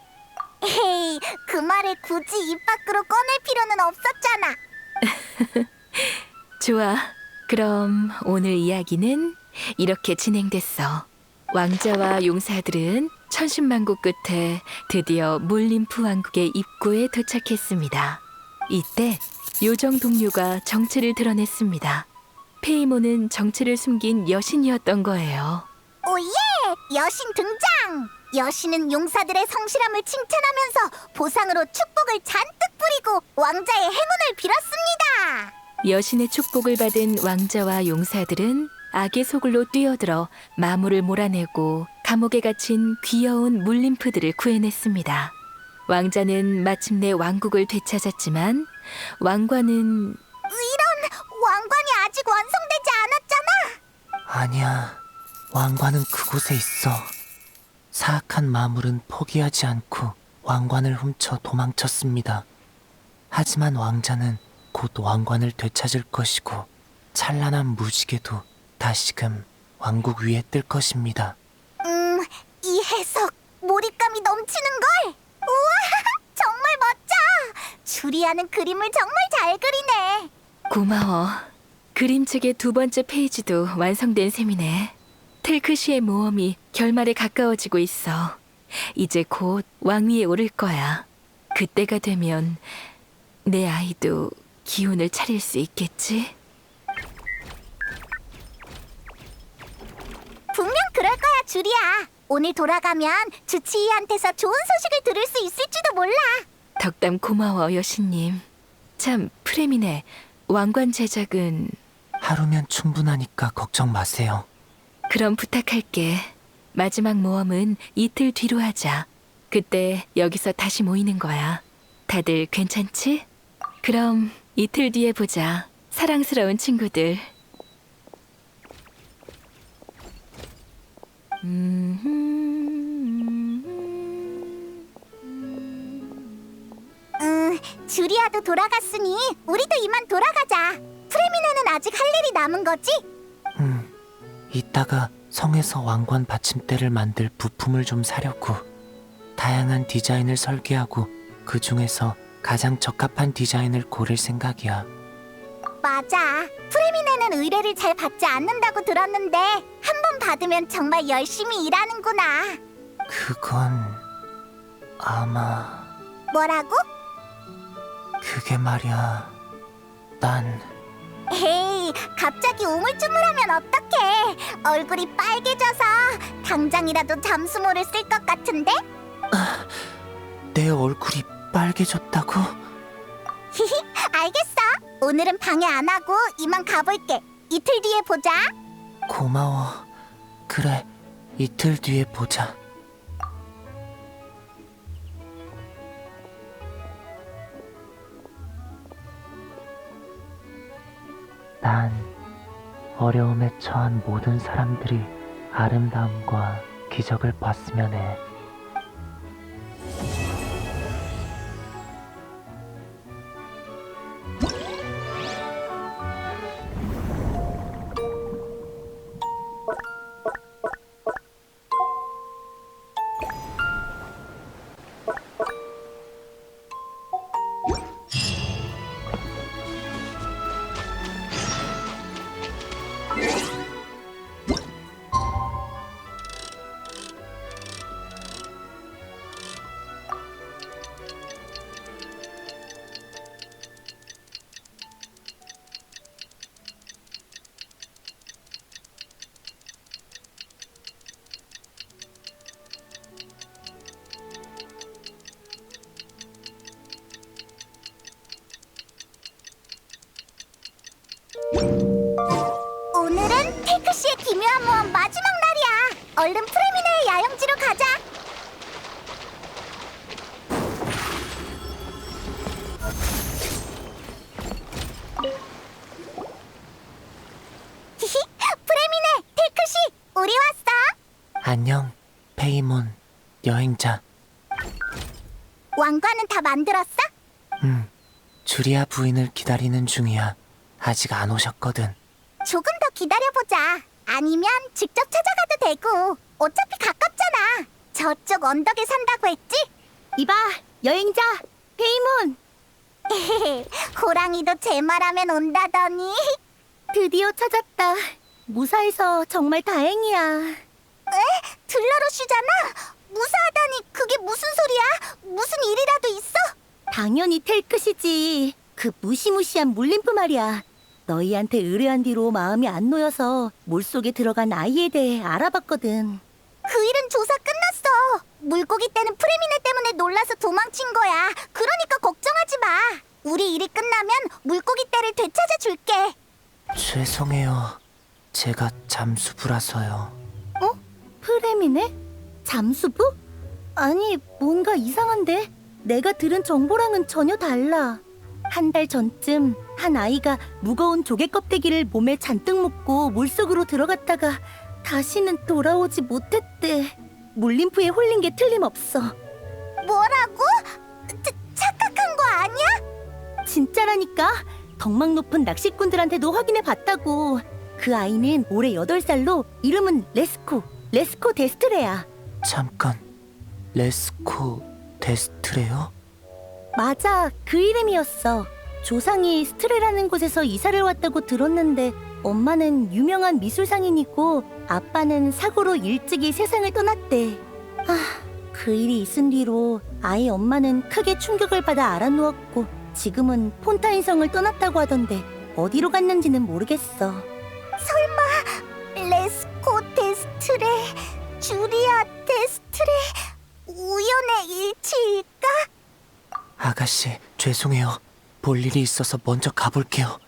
B: 에이, 그 말을 굳이 입 밖으로 꺼낼 필요는 없었잖아.
D: 좋아. 그럼 오늘 이야기는 이렇게 진행됐어. 왕자와 용사들은 천신만고 끝에 드디어 물림프 왕국의 입구에 도착했습니다. 이때 요정 동료가 정체를 드러냈습니다. 페이모는 정체를 숨긴 여신이었던 거예요.
B: 오예! 여신 등장! 여신은 용사들의 성실함을 칭찬하면서 보상으로 축복을 잔뜩 뿌리고 왕자의 행운을 빌었습니다.
D: 여신의 축복을 받은 왕자와 용사들은 악의 소굴로 뛰어들어 마물을 몰아내고 감옥에 갇힌 귀여운 물림프들을 구해냈습니다. 왕자는 마침내 왕국을 되찾았지만 왕관은
B: 이런, 왕관이 아직 완성되지 않았잖아.
C: 아니야, 왕관은 그곳에 있어. 사악한 마물은 포기하지 않고 왕관을 훔쳐 도망쳤습니다. 하지만 왕자는 곧 왕관을 되찾을 것이고 찬란한 무지개도 다시금 왕국 위에 뜰 것입니다.
B: 이 해석 몰입감이 넘치는걸. 우와, 정말 멋져. 주리아는 그림을 정말 잘 그리네.
D: 고마워. 그림책의 두 번째 페이지도 완성된 셈이네. 텔크시의 모험이 결말에 가까워지고 있어. 이제 곧 왕위에 오를 거야. 그때가 되면 내 아이도 기운을 차릴 수 있겠지?
B: 분명 그럴 거야, 주리아. 오늘 돌아가면 주치의한테서 좋은 소식을 들을 수 있을지도 몰라.
D: 덕담 고마워, 여신님. 참, 프레미네, 왕관 제작은...
C: 하루면 충분하니까 걱정 마세요.
D: 그럼 부탁할게. 마지막 모험은 이틀 뒤로 하자. 그때 여기서 다시 모이는 거야. 다들 괜찮지? 그럼 이틀 뒤에 보자. 사랑스러운 친구들.
B: 주리아도 돌아갔으니 우리도 이만 돌아가자. 프레미네는 아직 할 일이 남은 거지?
C: 이따가 성에서 왕관 받침대를 만들 부품을 좀 사려고. 다양한 디자인을 설계하고 그 중에서 가장 적합한 디자인을 고를 생각이야.
B: 맞아. 프레미네는 의뢰를 잘 받지 않는다고 들었는데 한 번 받으면 정말 열심히 일하는구나.
C: 그건 아마
B: 뭐라고?
C: 그게 말이야. 난
B: 에이, 갑자기 우물쭈물하면 어떡해. 얼굴이 빨개져서 당장이라도 잠수모를 쓸 것 같은데?
C: 내 얼굴이 빨개졌다고?
B: 히히, 알겠어. 오늘은 방해 안 하고 이만 가볼게. 이틀 뒤에 보자.
C: 고마워. 그래, 이틀 뒤에 보자. 난 어려움에 처한 모든 사람들이 아름다움과 기적을 봤으면 해.
B: 오늘은 테크시의 기묘한 모험 마지막 날이야. 얼른 프레미네의 야영지로 가자. 히히, 프레미네, 테크시, 우리 왔어.
C: 안녕, 페이몬, 여행자.
B: 왕관은 다 만들었어?
C: 주리아 부인을 기다리는 중이야. 아직 안 오셨거든.
B: 조금 더 기다려보자. 아니면 직접 찾아가도 되고. 어차피 가깝잖아. 저쪽 언덕에 산다고 했지?
A: 이봐, 여행자, 페이몬.
B: 호랑이도 제 말하면 온다더니.
A: 드디어 찾았다. 무사해서 정말 다행이야.
B: 들러러쉬잖아. 무사하다니 그게 무슨 소리야? 무슨 일이라도 있어?
A: 당연히 텔크시지. 그 무시무시한 물림프 말이야. 너희한테 의뢰한 뒤로 마음이 안 놓여서 물속에 들어간 아이에 대해 알아봤거든.
B: 그 일은 조사 끝났어. 물고기 떼는 프레미네 때문에 놀라서 도망친 거야. 그러니까 걱정하지 마. 우리 일이 끝나면 물고기 떼를 되찾아 줄게.
C: 죄송해요. 제가 잠수부라서요.
A: 프레미네? 잠수부? 아니, 뭔가 이상한데? 내가 들은 정보랑은 전혀 달라. 한 달 전쯤 한 아이가 무거운 조개 껍데기를 몸에 잔뜩 묶고 물속으로 들어갔다가 다시는 돌아오지 못했대. 물림프에 홀린 게 틀림없어.
B: 뭐라고? 착각한 거 아니야?
A: 진짜라니까. 덕망 높은 낚시꾼들한테도 확인해 봤다고. 그 아이는 올해 8살로 이름은 레스코 데스트레야.
C: 잠깐, 레스코 데스트레요?
A: 맞아, 그 이름이었어. 조상이 스트레라는 곳에서 이사를 왔다고 들었는데 엄마는 유명한 미술상인이고 아빠는 사고로 일찍이 세상을 떠났대. 그 일이 있은 뒤로 아이 엄마는 크게 충격을 받아 알아누웠고 지금은 폰타인성을 떠났다고 하던데 어디로 갔는지는 모르겠어.
B: 레스코 데스트레, 주리아 데스트레, 우연의 일치일까?
C: 아가씨, 죄송해요. 볼 일이 있어서 먼저 가볼게요.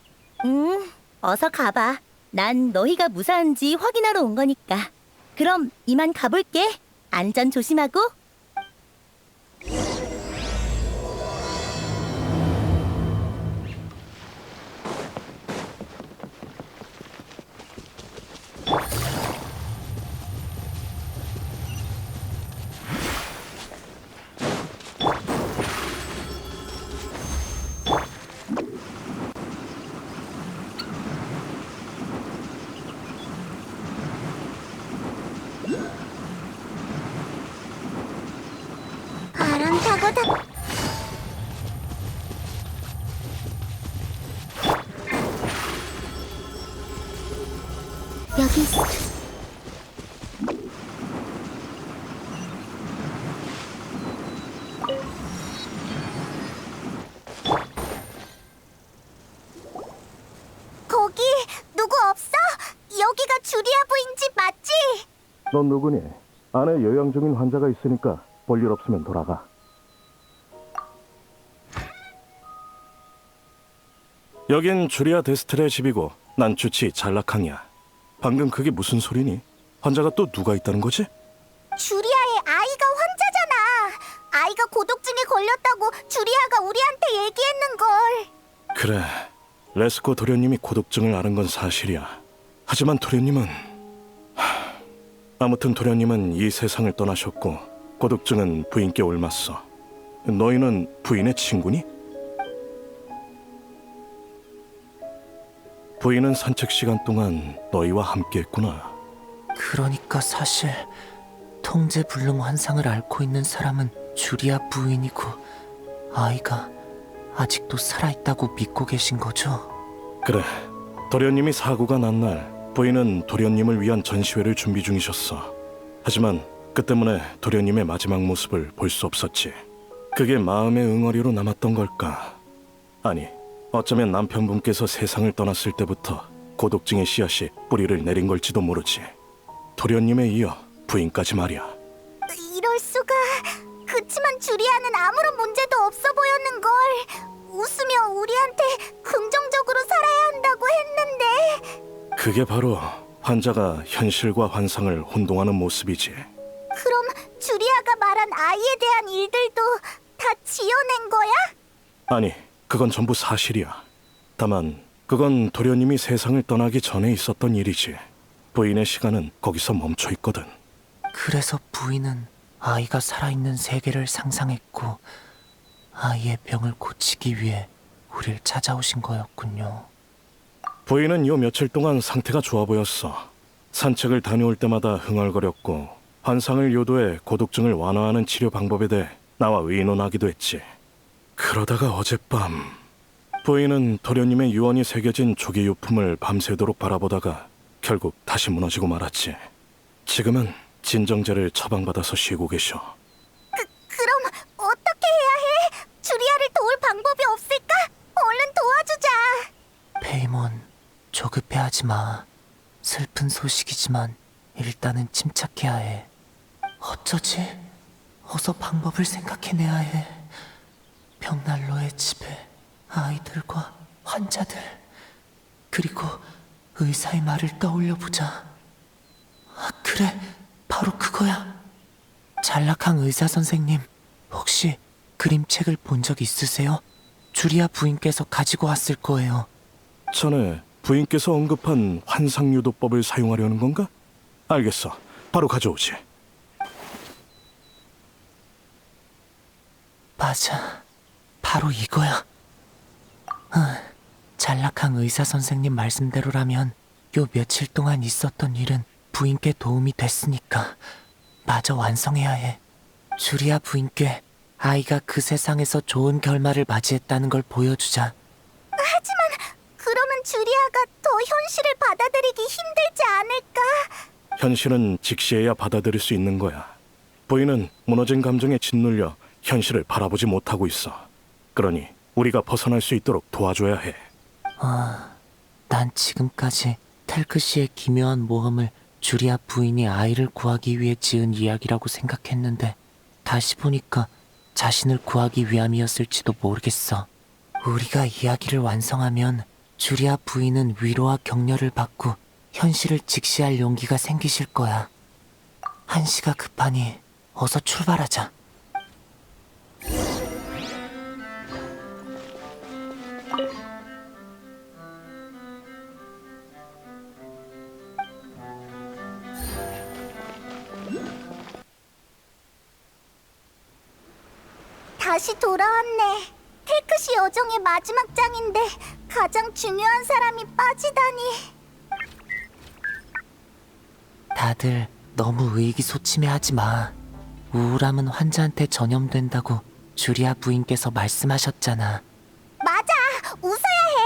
A: 어서 가봐. 난 너희가 무사한지 확인하러 온 거니까. 그럼 이만 가볼게. 안전 조심하고.
B: 이거 다 여기 있어. 거기 누구 없어? 여기가 주리아 부인 집 맞지?
E: 넌 누구니? 안에 요양 중인 환자가 있으니까 볼일 없으면 돌아가. 여긴 주리아 데스텔의 집이고 난 주치 잘라캉이야. 방금 그게 무슨 소리니? 환자가 또 누가 있다는 거지?
B: 주리아의 아이가 환자잖아. 아이가 고독증에 걸렸다고 주리아가 우리한테 얘기했는걸.
E: 그래, 레스코 도련님이 고독증을 앓은 건 사실이야. 하지만 도련님은... 아무튼 도련님은 이 세상을 떠나셨고 고독증은 부인께 옮았어. 너희는 부인의 친구니? 부인은 산책 시간 동안 너희와 함께했구나.
C: 그러니까 사실 통제불능 환상을 앓고 있는 사람은 주리아 부인이고 아이가 아직도 살아있다고 믿고 계신 거죠?
E: 그래, 도련님이 사고가 난 날 부인은 도련님을 위한 전시회를 준비 중이셨어. 하지만 그 때문에 도련님의 마지막 모습을 볼 수 없었지. 그게 마음의 응어리로 남았던 걸까? 아니, 어쩌면 남편분께서 세상을 떠났을 때부터 고독증의 씨앗이 뿌리를 내린 걸지도 모르지. 도련님에 이어 부인까지 말이야.
B: 이럴 수가. 그치만 주리아는 아무런 문제도 없어 보였는걸. 웃으며 우리한테 긍정적으로 살아야 한다고 했는데.
E: 그게 바로 환자가 현실과 환상을 혼동하는 모습이지.
B: 그럼 주리아가 말한 아이에 대한 일들도 다 지어낸 거야?
E: 아니, 그건 전부 사실이야. 다만 그건 도련님이 세상을 떠나기 전에 있었던 일이지. 부인의 시간은 거기서 멈춰 있거든.
C: 그래서 부인은 아이가 살아있는 세계를 상상했고 아이의 병을 고치기 위해 우릴 찾아오신 거였군요.
E: 부인은 요 며칠 동안 상태가 좋아 보였어. 산책을 다녀올 때마다 흥얼거렸고 환상을 요도해 고독증을 완화하는 치료 방법에 대해 나와 의논하기도 했지. 그러다가 어젯밤 부인은 도련님의 유언이 새겨진 조개유품을 밤새도록 바라보다가 결국 다시 무너지고 말았지. 지금은 진정제를 처방받아서 쉬고 계셔.
B: 그럼 어떻게 해야 해? 주리아를 도울 방법이 없을까? 얼른 도와주자.
C: 페이몬, 조급해하지 마. 슬픈 소식이지만 일단은 침착해야 해. 어쩌지? 어서 방법을 생각해내야 해. 벽난로의 집에 아이들과 환자들 그리고 의사의 말을 떠올려보자. 아, 그래, 바로 그거야. 잘락한 의사 선생님, 혹시 그림책을 본 적 있으세요? 주리아 부인께서 가지고 왔을 거예요.
E: 전에 부인께서 언급한 환상유도법을 사용하려는 건가? 알겠어, 바로 가져오지.
C: 맞아, 바로 이거야. 잘락한 의사 선생님 말씀대로라면 요 며칠 동안 있었던 일은 부인께 도움이 됐으니까 마저 완성해야 해. 주리아 부인께 아이가 그 세상에서 좋은 결말을 맞이했다는 걸 보여주자.
B: 하지만 그러면 주리아가 더 현실을 받아들이기 힘들지 않을까?
E: 현실은 직시해야 받아들일 수 있는 거야. 부인은 무너진 감정에 짓눌려 현실을 바라보지 못하고 있어. 그러니 우리가 벗어날 수 있도록 도와줘야 해.
C: 난 지금까지 텔크 씨의 기묘한 모험을 주리아 부인이 아이를 구하기 위해 지은 이야기라고 생각했는데 다시 보니까 자신을 구하기 위함이었을지도 모르겠어. 우리가 이야기를 완성하면 주리아 부인은 위로와 격려를 받고 현실을 직시할 용기가 생기실 거야. 한시가 급하니 어서 출발하자.
B: 다시 돌아왔네. 텔크시 여정의 마지막 장인데 가장 중요한 사람이 빠지다니.
C: 다들 너무 의기소침해하지 마. 우울함은 환자한테 전염된다고 주리아 부인께서 말씀하셨잖아.
B: 맞아, 웃어야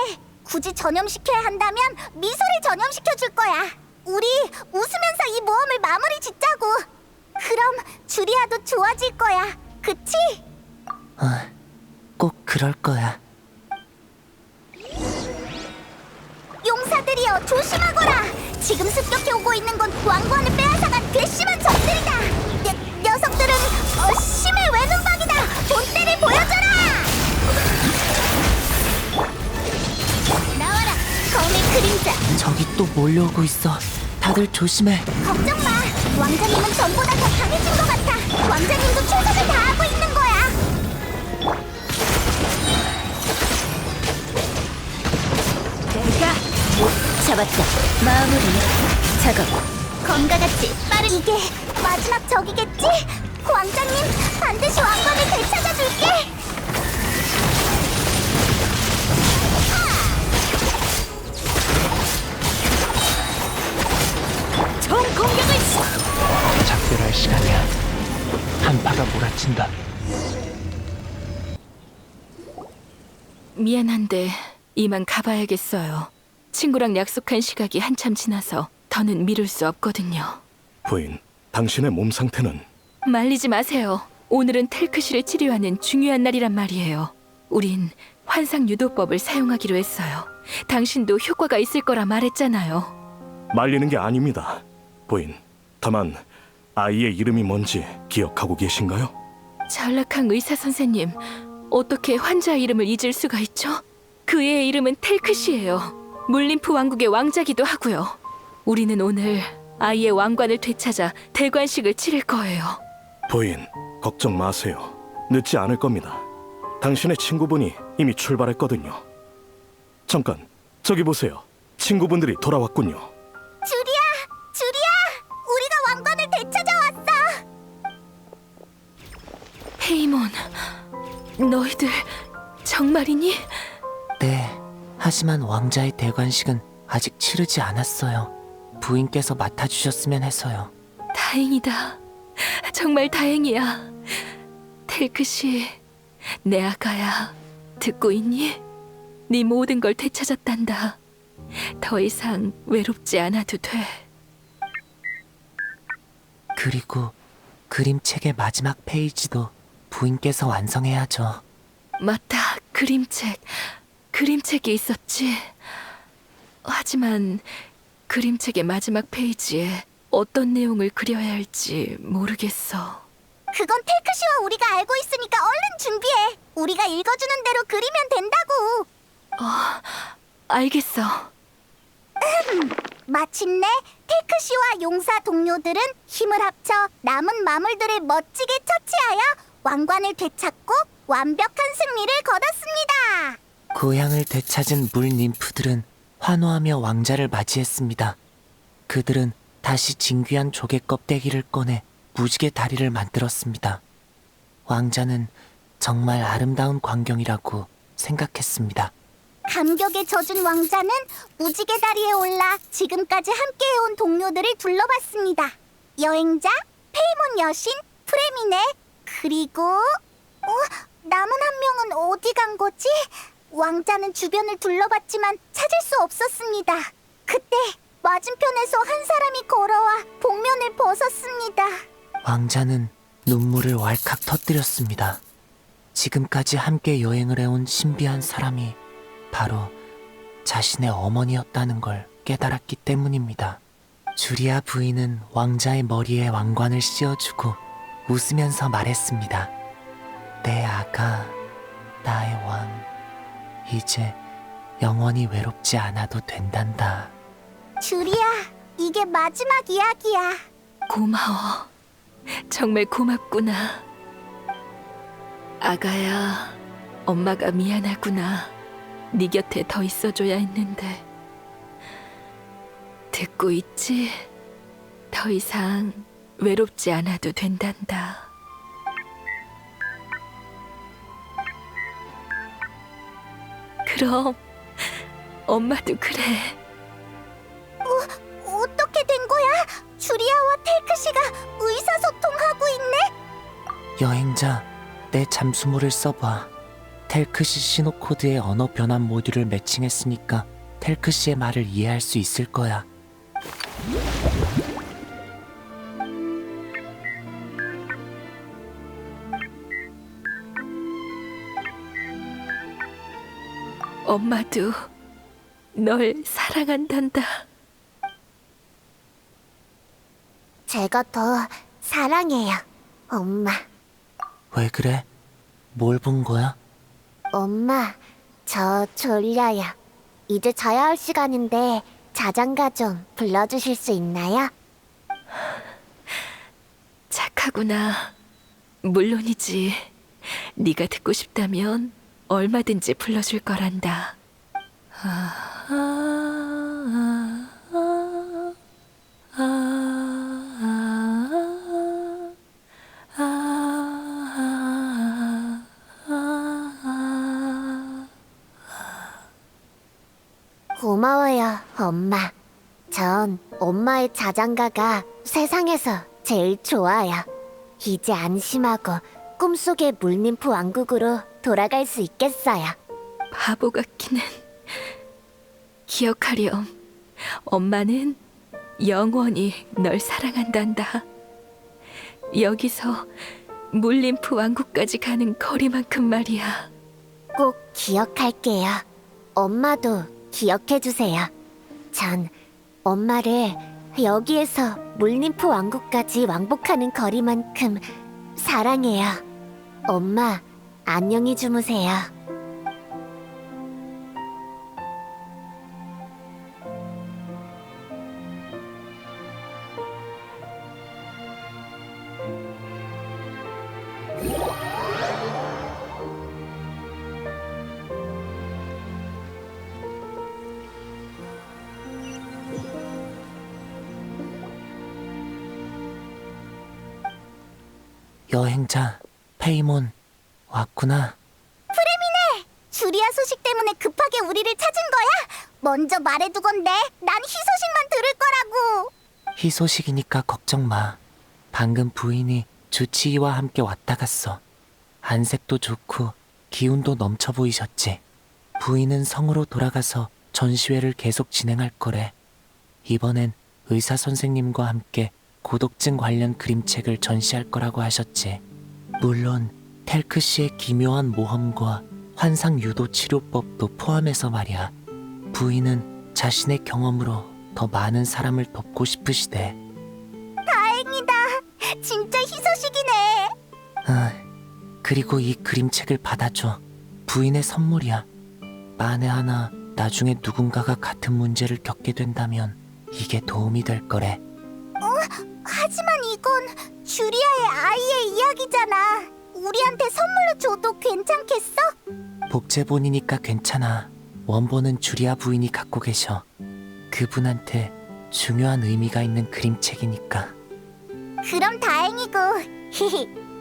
B: 해. 굳이 전염시켜야 한다면 미소를 전염시켜줄 거야. 우리 웃으면서 이 모험을 마무리 짓자고. 그럼 주리아도 좋아질 거야. 그치?
C: 꼭 그럴 거야.
B: 용사들이여, 조심하거라. 지금 습격해 오고 있는 건 왕관을 빼앗아간 괘씸한 적들이다. 녀석들은 심해 외눈박이다. 본때를 보여줘라. 나와라, 검의 그림자.
C: 저기 또 몰려오고 있어. 다들 조심해.
B: 걱정 마. 왕자님은 전보다 더 강해진 것 같아. 왕자님도 최선을 다하고 있는 거야.
A: 내가 잡았다. 마무리 작업.
B: 검과 같이 빠른 이게 마지막 적이겠지? 왕자님, 반드시 왕관을 되찾아줄게.
A: 총 공격을
C: 작별할 시간이야. 한파가 몰아친다.
D: 미안한데 이만 가봐야겠어요. 친구랑 약속한 시각이 한참 지나서 더는 미룰 수 없거든요.
E: 부인, 당신의 몸 상태는?
D: 말리지 마세요. 오늘은 텔크시를 치료하는 중요한 날이란 말이에요. 우린 환상 유도법을 사용하기로 했어요. 당신도 효과가 있을 거라 말했잖아요.
E: 말리는 게 아닙니다. 부인, 다만 아이의 이름이 뭔지 기억하고 계신가요?
D: 전락한 의사 선생님, 어떻게 환자 이름을 잊을 수가 있죠? 그 애의 이름은 텔크시예요. 물림프 왕국의 왕자기도 하고요. 우리는 오늘 아이의 왕관을 되찾아 대관식을 치를 거예요.
E: 부인, 걱정 마세요. 늦지 않을 겁니다. 당신의 친구분이 이미 출발했거든요. 잠깐, 저기 보세요. 친구분들이 돌아왔군요.
B: 주리아, 우리가 왕관을 되찾아왔어.
D: 페이몬, 너희들 정말이니?
C: 네. 하지만 왕자의 대관식은 아직 치르지 않았어요. 부인께서 맡아주셨으면 해서요.
D: 다행이다. 정말 다행이야. 텔크시, 내 아가야, 듣고 있니? 네 모든 걸 되찾았단다. 더 이상 외롭지 않아도 돼.
C: 그리고 그림책의 마지막 페이지도 부인께서 완성해야죠.
D: 맞다, 그림책이 있었지. 하지만 그림책의 마지막 페이지에 어떤 내용을 그려야 할지 모르겠어.
B: 그건 텔크시와 우리가 알고 있으니까 얼른 준비해. 우리가 읽어주는 대로 그리면 된다고.
D: 알겠어.
B: 마침내 텔크시와 용사 동료들은 힘을 합쳐 남은 마물들을 멋지게 처치하여 왕관을 되찾고 완벽한 승리를 거뒀습니다.
C: 고향을 되찾은 물 님프들은 환호하며 왕자를 맞이했습니다. 그들은 다시 진귀한 조개 껍데기를 꺼내 무지개 다리를 만들었습니다. 왕자는 정말 아름다운 광경이라고 생각했습니다.
B: 감격에 젖은 왕자는 무지개 다리에 올라 지금까지 함께해온 동료들을 둘러봤습니다. 여행자, 페이몬 여신, 프레미네, 그리고 남은 한 명은 어디 간 거지? 왕자는 주변을 둘러봤지만 찾을 수 없었습니다. 그때 맞은편에서 한 사람이 걸어와 복면을 벗었습니다.
C: 왕자는 눈물을 왈칵 터뜨렸습니다. 지금까지 함께 여행을 해온 신비한 사람이 바로 자신의 어머니였다는 걸 깨달았기 때문입니다. 주리아 부인은 왕자의 머리에 왕관을 씌워주고 웃으면서 말했습니다. 내 아가, 나의 왕, 이제 영원히 외롭지 않아도 된단다.
B: 주리아, 이게 마지막 이야기야.
D: 고마워. 정말 고맙구나. 아가야, 엄마가 미안하구나. 네 곁에 더 있어줘야 했는데. 듣고 있지? 더 이상 외롭지 않아도 된단다. 그럼 엄마도 그래.
B: 어떻게 된 거야? 주리아와 텔크시가 의사소통하고 있네?
C: 여행자, 내 잠수물을 써봐. 텔크시 신호코드의 언어 변환 모듈을 매칭했으니까 텔크시의 말을 이해할 수 있을 거야.
D: 엄마도 널 사랑한단다.
B: 제가 더 사랑해요, 엄마.
C: 왜 그래? 뭘 본 거야?
B: 엄마, 저 졸려요. 이제 자야 할 시간인데 자장가 좀 불러주실 수 있나요?
D: 착하구나. 물론이지. 네가 듣고 싶다면 얼마든지 불러줄 거란다.
B: 고마워요, 엄마. 전 엄마의 자장가가 세상에서 제일 좋아요. 이제 안심하고 꿈속의 물님프 왕국으로 돌아갈 수 있겠어요.
D: 바보 같기는. 기억하렴. 엄마는 영원히 널 사랑한단다. 여기서 물림프 왕국까지 가는 거리만큼 말이야.
B: 꼭 기억할게요. 엄마도 기억해주세요. 전 엄마를 여기에서 물님프 왕국까지 왕복하는 거리만큼 사랑해요. 엄마, 안녕히 주무세요.
C: 여행자 페이몬 왔구나.
B: 주리아 소식 때문에 급하게 우리를 찾은 거야? 먼저 말해두건데 난 희소식만 들을 거라고.
C: 희소식이니까 걱정 마. 방금 부인이 주치의와 함께 왔다 갔어. 안색도 좋고 기운도 넘쳐 보이셨지. 부인은 성으로 돌아가서 전시회를 계속 진행할 거래. 이번엔 의사 선생님과 함께 고독증 관련 그림책을 전시할 거라고 하셨지. 물론 텔크 씨의 기묘한 모험과 환상 유도 치료법도 포함해서 말이야. 부인은 자신의 경험으로 더 많은 사람을 돕고 싶으시대.
B: 다행이다. 진짜 희소식이네.
C: 그리고 이 그림책을 받아줘. 부인의 선물이야. 만에 하나 나중에 누군가가 같은 문제를 겪게 된다면 이게 도움이 될 거래.
B: 하지만 이건 주리아의 아이의 이야기잖아. 우리한테 선물로 줘도 괜찮겠어?
C: 복제본이니까 괜찮아. 원본은 주리아 부인이 갖고 계셔. 그분한테 중요한 의미가 있는 그림책이니까.
B: 그럼 다행이고.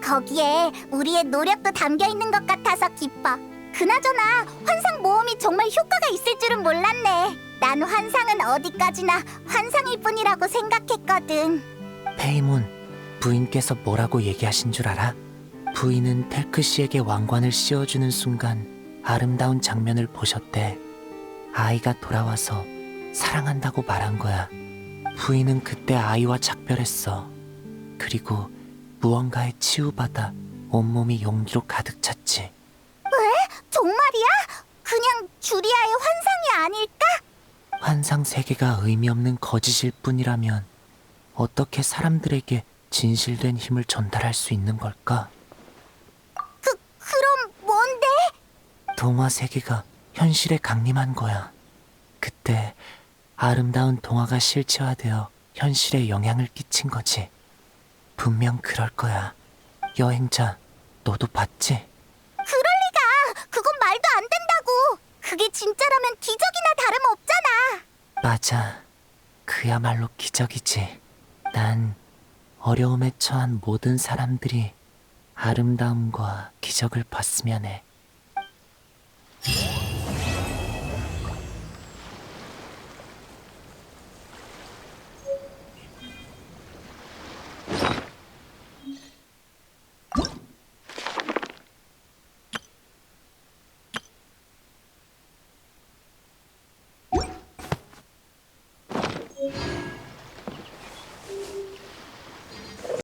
B: 거기에 우리의 노력도 담겨 있는 것 같아서 기뻐. 그나저나 환상 모험이 정말 효과가 있을 줄은 몰랐네. 난 환상은 어디까지나 환상일 뿐이라고 생각했거든.
C: 페이몬, 부인께서 뭐라고 얘기하신 줄 알아? 부인은 텔크 씨에게 왕관을 씌워주는 순간 아름다운 장면을 보셨대. 아이가 돌아와서 사랑한다고 말한 거야. 부인은 그때 아이와 작별했어. 그리고 무언가에 치유받아 온몸이 용기로 가득 찼지.
B: 정말이야? 그냥 주리아의 환상이 아닐까?
C: 환상 세계가 의미 없는 거짓일 뿐이라면 어떻게 사람들에게 진실된 힘을 전달할 수 있는 걸까?
B: 그럼 뭔데?
C: 동화 세계가 현실에 강림한 거야. 그때 아름다운 동화가 실체화되어 현실에 영향을 끼친 거지. 분명 그럴 거야. 여행자, 너도 봤지?
B: 그럴 리가. 그건 말도 안 된다고. 그게 진짜라면 기적이나 다름없잖아.
C: 맞아. 그야말로 기적이지. 난 어려움에 처한 모든 사람들이 아름다움과 기적을 봤으면 해.